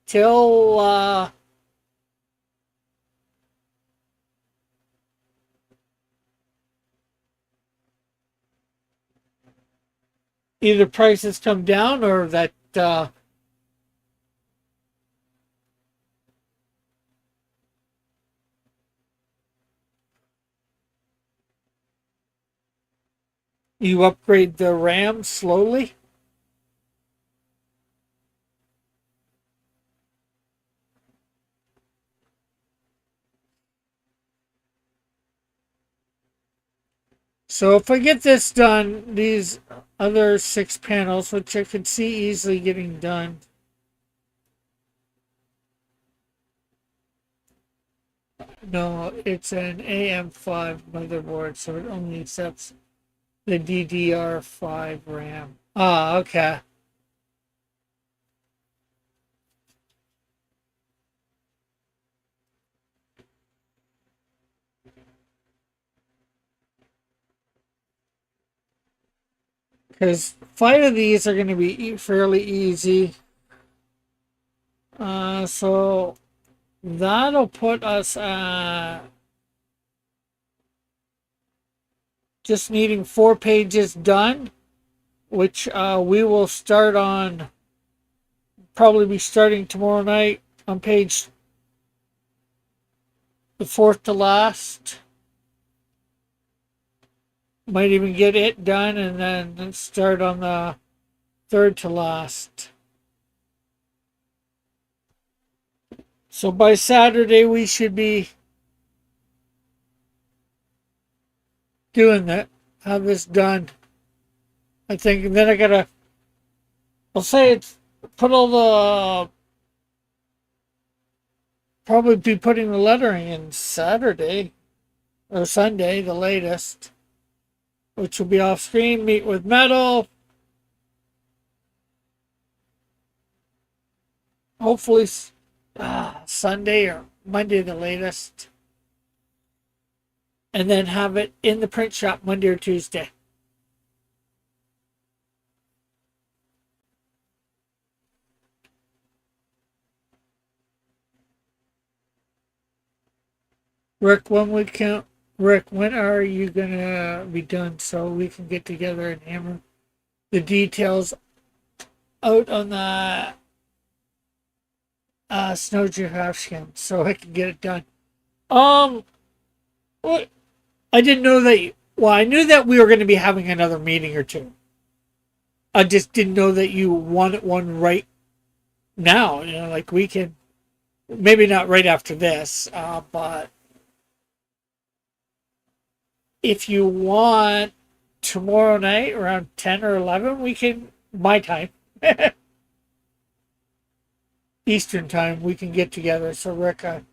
till either prices come down or that you upgrade the RAM slowly? So if I get this done, these other 6 panels, which I could see easily getting done. No, it's an AM5 motherboard, so it only accepts the DDR5 RAM. Ah, okay. Because 5 of these are going to be fairly easy. So that'll put us just needing 4 pages done, which we will start on, probably be starting tomorrow night on page the fourth to last. Might even get it done and then start on the third to last. So by Saturday, we should be doing that, have this done. I think, and then I gotta, I'll say it's, put all the, probably be putting the lettering in Saturday or Sunday, the latest, which will be off screen, meet with metal. Hopefully Sunday or Monday, the latest. And then have it in the print shop Monday or Tuesday. Rick, when are you gonna be done so we can get together and hammer the details out on the snow giraffe skin so I can get it done? What? I didn't know that. Well, I knew that we were going to be having another meeting or two. I just didn't know that you wanted one right now. You know, like we can, maybe not right after this, but if you want tomorrow night around 10 or 11, we can, my time, Eastern time, we can get together. So, Rick, I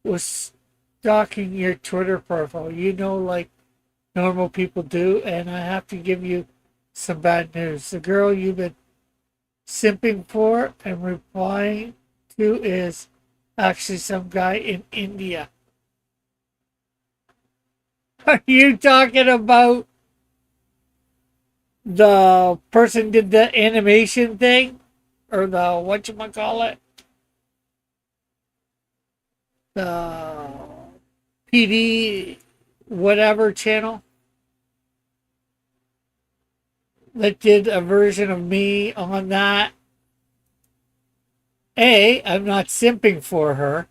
was stalking your Twitter profile. You know, like normal people do, and I have to give you some bad news. The girl you've been simping for and replying to is actually some guy in India. Are you talking about the person did the animation thing? Or the whatchamacallit? The PD whatever channel that did a version of me on that. I'm not simping for her.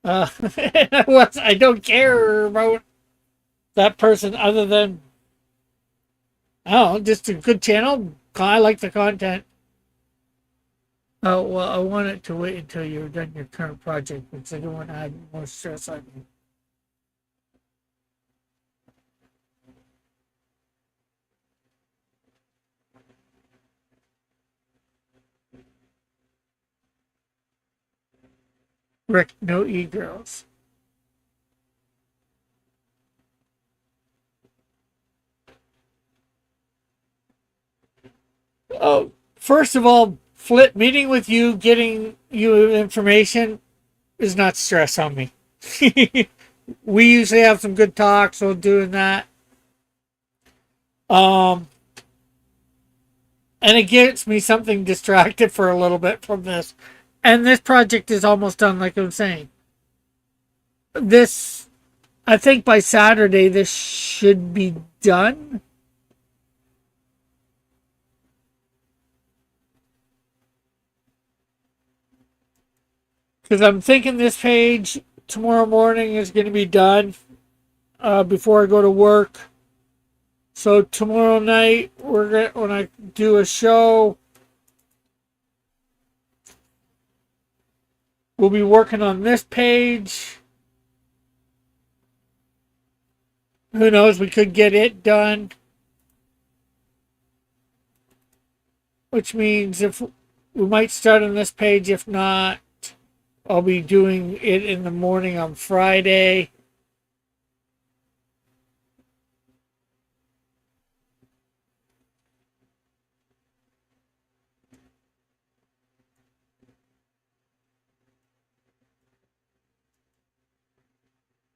I don't care about that person other than, oh, just a good channel. I like the content. Oh, well, I want it to wait until you're done your current project because I don't want to add more stress on you. Rick, no e-girls. Oh, first of all, Flip, meeting with you, getting you information is not stress on me. We usually have some good talks, so doing that. Um, and it gets me something distracted for a little bit from this. And this project is almost done, like I'm saying. This, I think by Saturday, this should be done. Because I'm thinking this page tomorrow morning is going to be done before I go to work. So tomorrow night, when I do a show, we'll be working on this page. Who knows? We could get it done, which means if we might start on this page. If not, I'll be doing it in the morning on Friday.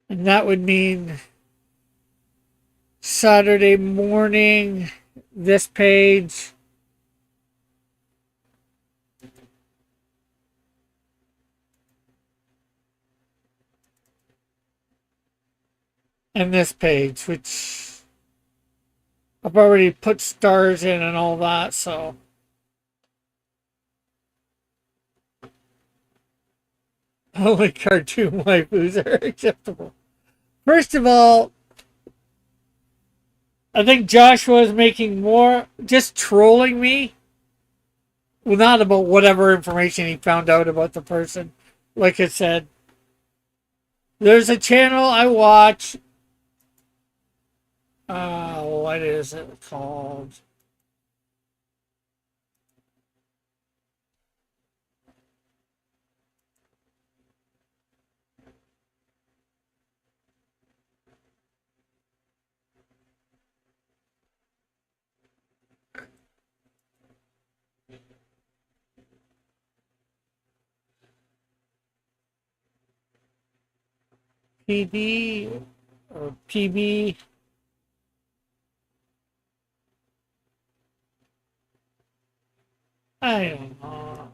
And that would mean Saturday morning, this page. And this page, which I've already put stars in and all that, so. Only cartoon waifus are acceptable. First of all, I think Joshua is making more, just trolling me. Well, not about whatever information he found out about the person. Like I said, there's a channel I watch. What is it called? PB or PB. I don't know.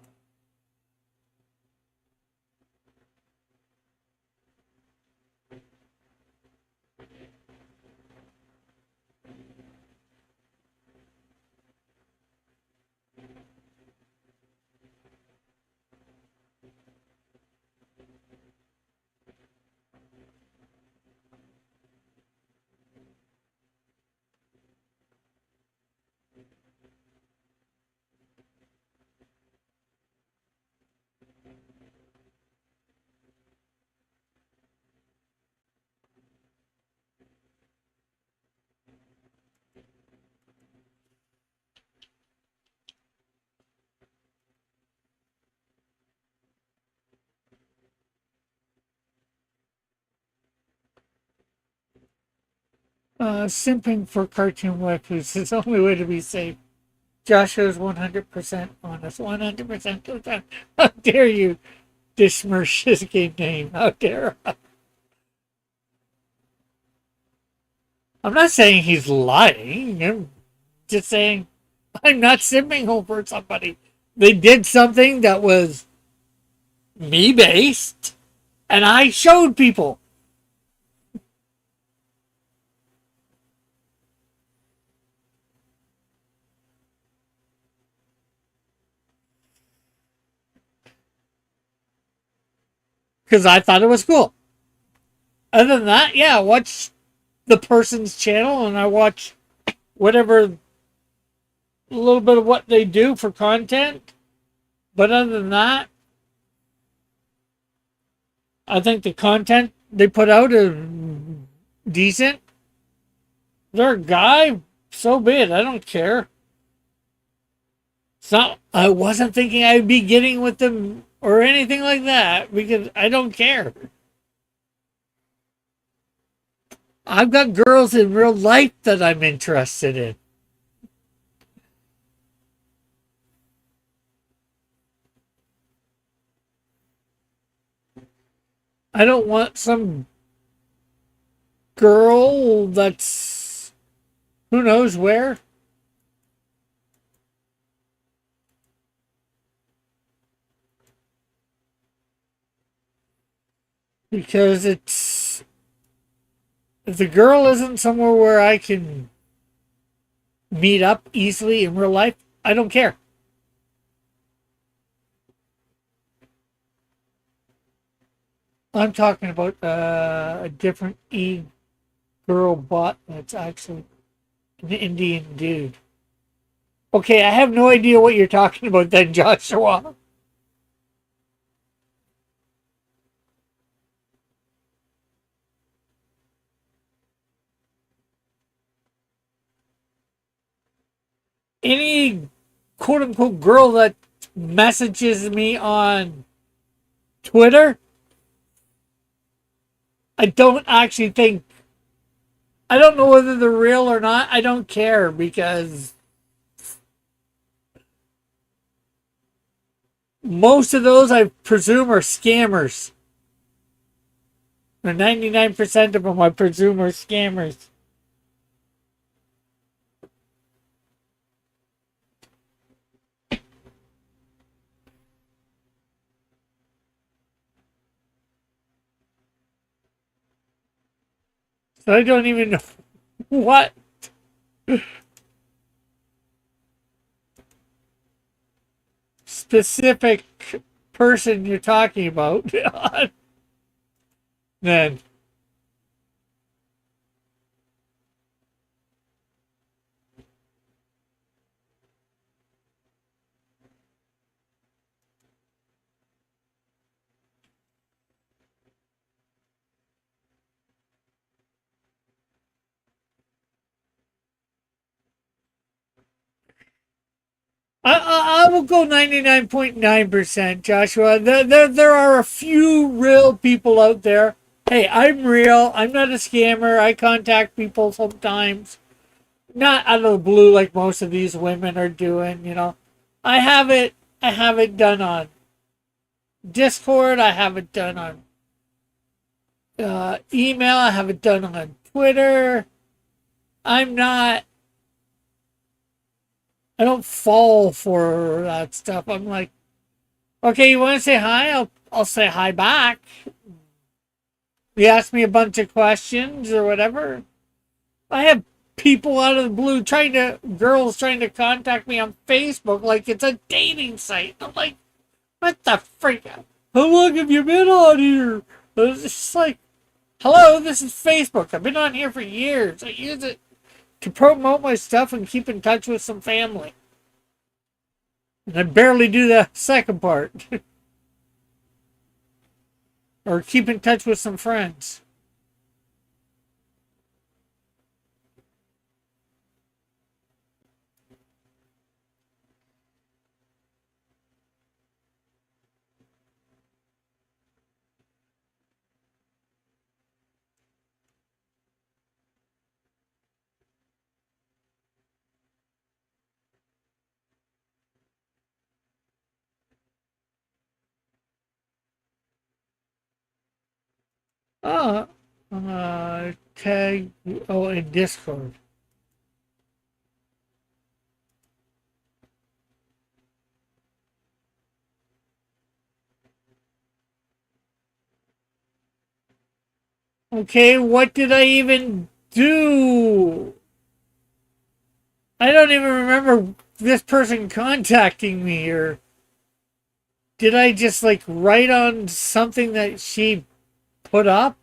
Simping for cartoon waifus is the only way to be safe. Joshua is 100% honest. 100% of the time. How dare you dismirch his game name? How dare I? I'm not saying he's lying. I'm just saying I'm not simping over somebody. They did something that was me based, and I showed people. because I thought it was cool. Other than that, yeah, I watch the person's channel and I watch whatever, a little bit of what they do for content. But other than that, I think the content they put out is decent. They're a guy, so be it. I don't care. So I wasn't thinking I'd be getting with them or anything like that because I don't care. I've got girls in real life that I'm interested in. I don't want some girl that's who knows where. Because it's, if the girl isn't somewhere where I can meet up easily in real life, I don't care. I'm talking about a different girl bot that's actually an Indian dude. Okay, I have no idea what you're talking about then, Joshua. Any quote unquote girl that messages me on Twitter, I don't actually think, I don't know whether they're real or not. I don't care because most of those I presume are scammers. Or 99% of them I presume are scammers. So I don't even know what specific person you're talking about. Then I will go 99.9%, Joshua. There are a few real people out there. Hey, I'm real. I'm not a scammer. I contact people sometimes. Not out of the blue like most of these women are doing, you know. I have it done on Discord. I have it done on email. I have it done on Twitter. I'm not, I don't fall for that stuff. I'm like, okay, you want to say hi? I'll say hi back. You ask me a bunch of questions or whatever. I have people out of the blue girls trying to contact me on Facebook like it's a dating site. I'm like, what the freak? How long have you been on here? It's just like, hello, this is Facebook. I've been on here for years. I use it to promote my stuff and keep in touch with some family. And I barely do the second part. Or keep in touch with some friends. Oh, tag, oh, in Discord. Okay, what did I even do? I don't even remember this person contacting me or did I just like write on something that she put up?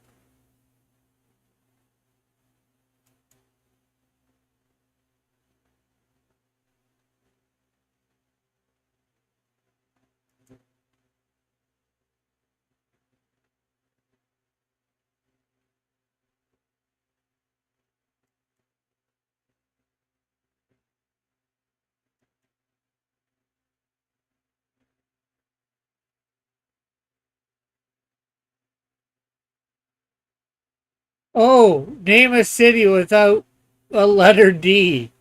Oh, name a city without a letter D.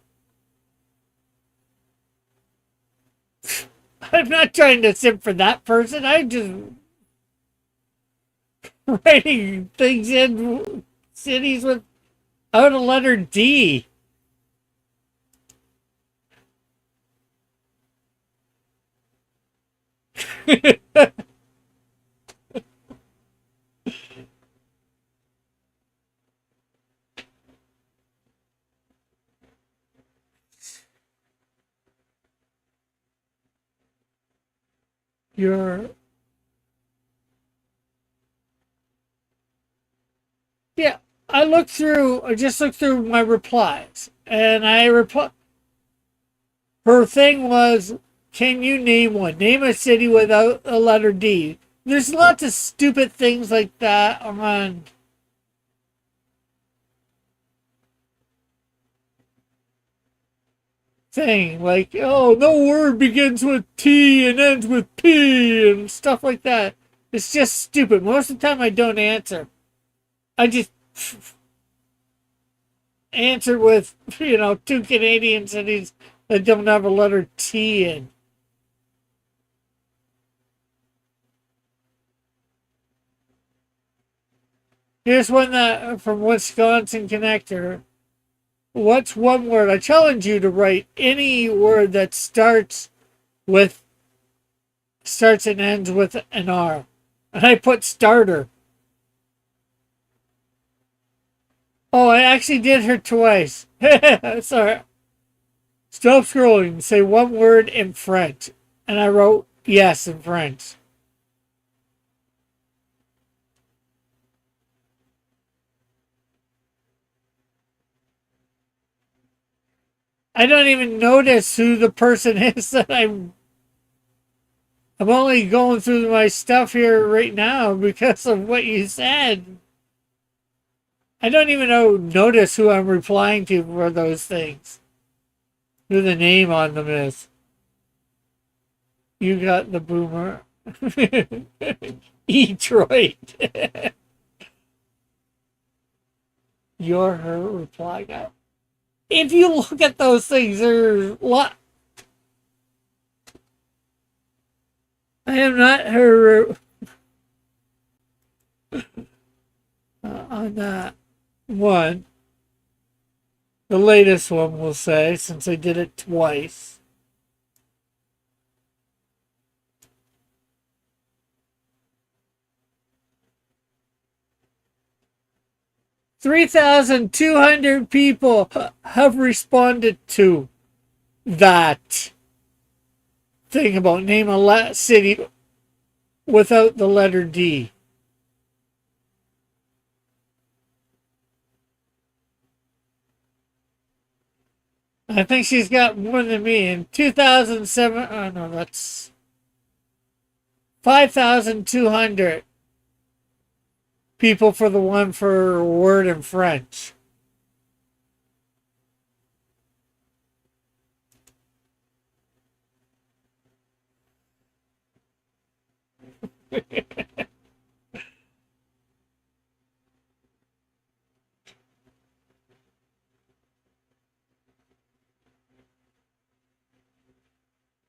I'm not trying to simp for that person. I'm just writing things in cities without a letter D. You're yeah. I just looked through my replies, and I reply. Her thing was, can you name one? Name a city without a letter D. There's lots of stupid things like that on thing. Like, oh, no word begins with T and ends with P and stuff like that. It's just stupid. Most of the time I don't answer. I just answer with, two Canadian cities that don't have a letter T in. Here's one that from Wisconsin Connector. What's one word? I challenge you to write any word that starts and ends with an R. And I put starter. Oh, I actually did her twice. Sorry. Stop scrolling. Say one word in French. And I wrote yes in French. I don't even notice who the person is that I'm only going through my stuff here right now because of what you said. I don't even notice who I'm replying to for those things. Who the name on them is. You got the boomer. Detroit. You're her reply guy. If you look at those things, there's a lot. I am not her on that one. The latest one, we'll say, since I did it twice. $3,200 people have responded to that thing about name a city without the letter D. I think she's got more than me. In 2007, oh no, that's 5,200 people for the one for word in French.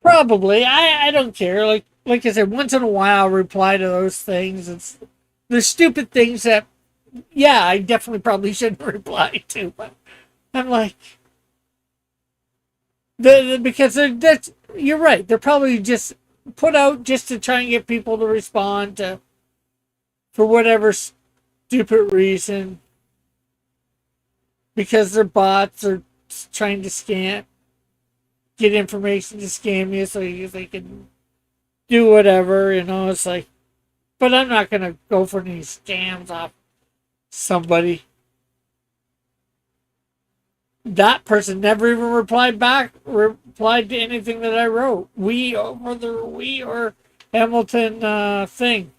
Probably. I don't care. Like I said, once in a while I'll reply to those things. It's the stupid things that yeah, I definitely probably shouldn't reply to, but I'm like because that's you're right. They're probably just put out just to try and get people to respond to for whatever stupid reason because their bots are trying to get information to scam you so they can do whatever, you know. It's like, but I'm not gonna go for any scams off somebody. That person never even replied to anything that I wrote. Whether we or Hamilton thing.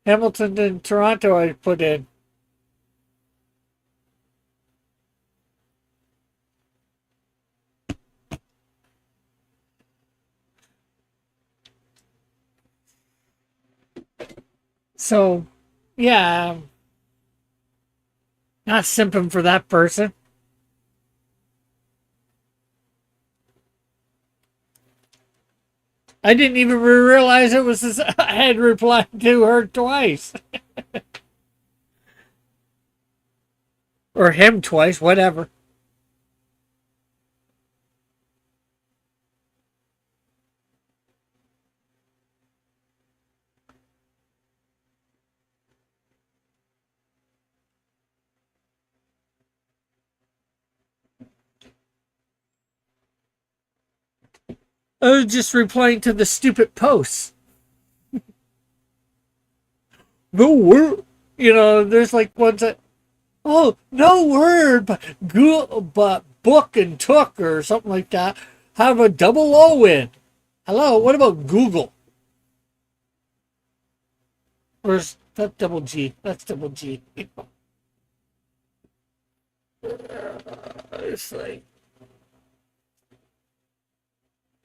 Hamilton and Toronto I put in. So, yeah, not simping for that person. I didn't even realize it was this, I had replied to her twice. Or him twice, whatever. I was just replying to the stupid posts. No word. You know, there's like ones that, oh, no word, but book and took or something like that. Have a double O in. Hello, what about Google? Or is that double G? That's double G. It's like,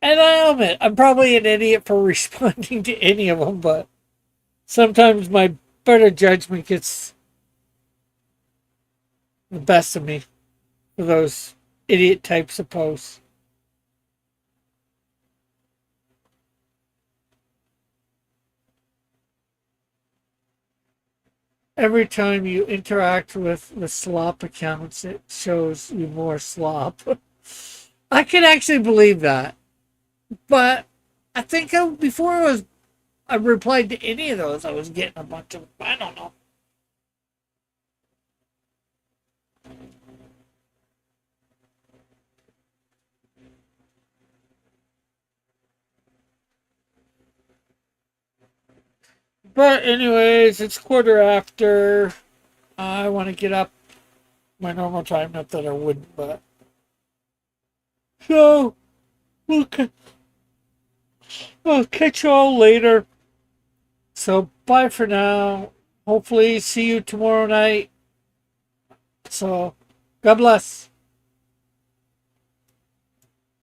and I admit, I'm probably an idiot for responding to any of them, but sometimes my better judgment gets the best of me for those idiot types of posts. Every time you interact with the slop accounts, it shows you more slop. I can actually believe that. But I think before I replied to any of those, I was getting a bunch of, I don't know. But anyways, it's quarter after. I want to get up my normal time. Not that I wouldn't, but so okay. I'll catch you all later. So bye for now. Hopefully see you tomorrow night. So God bless.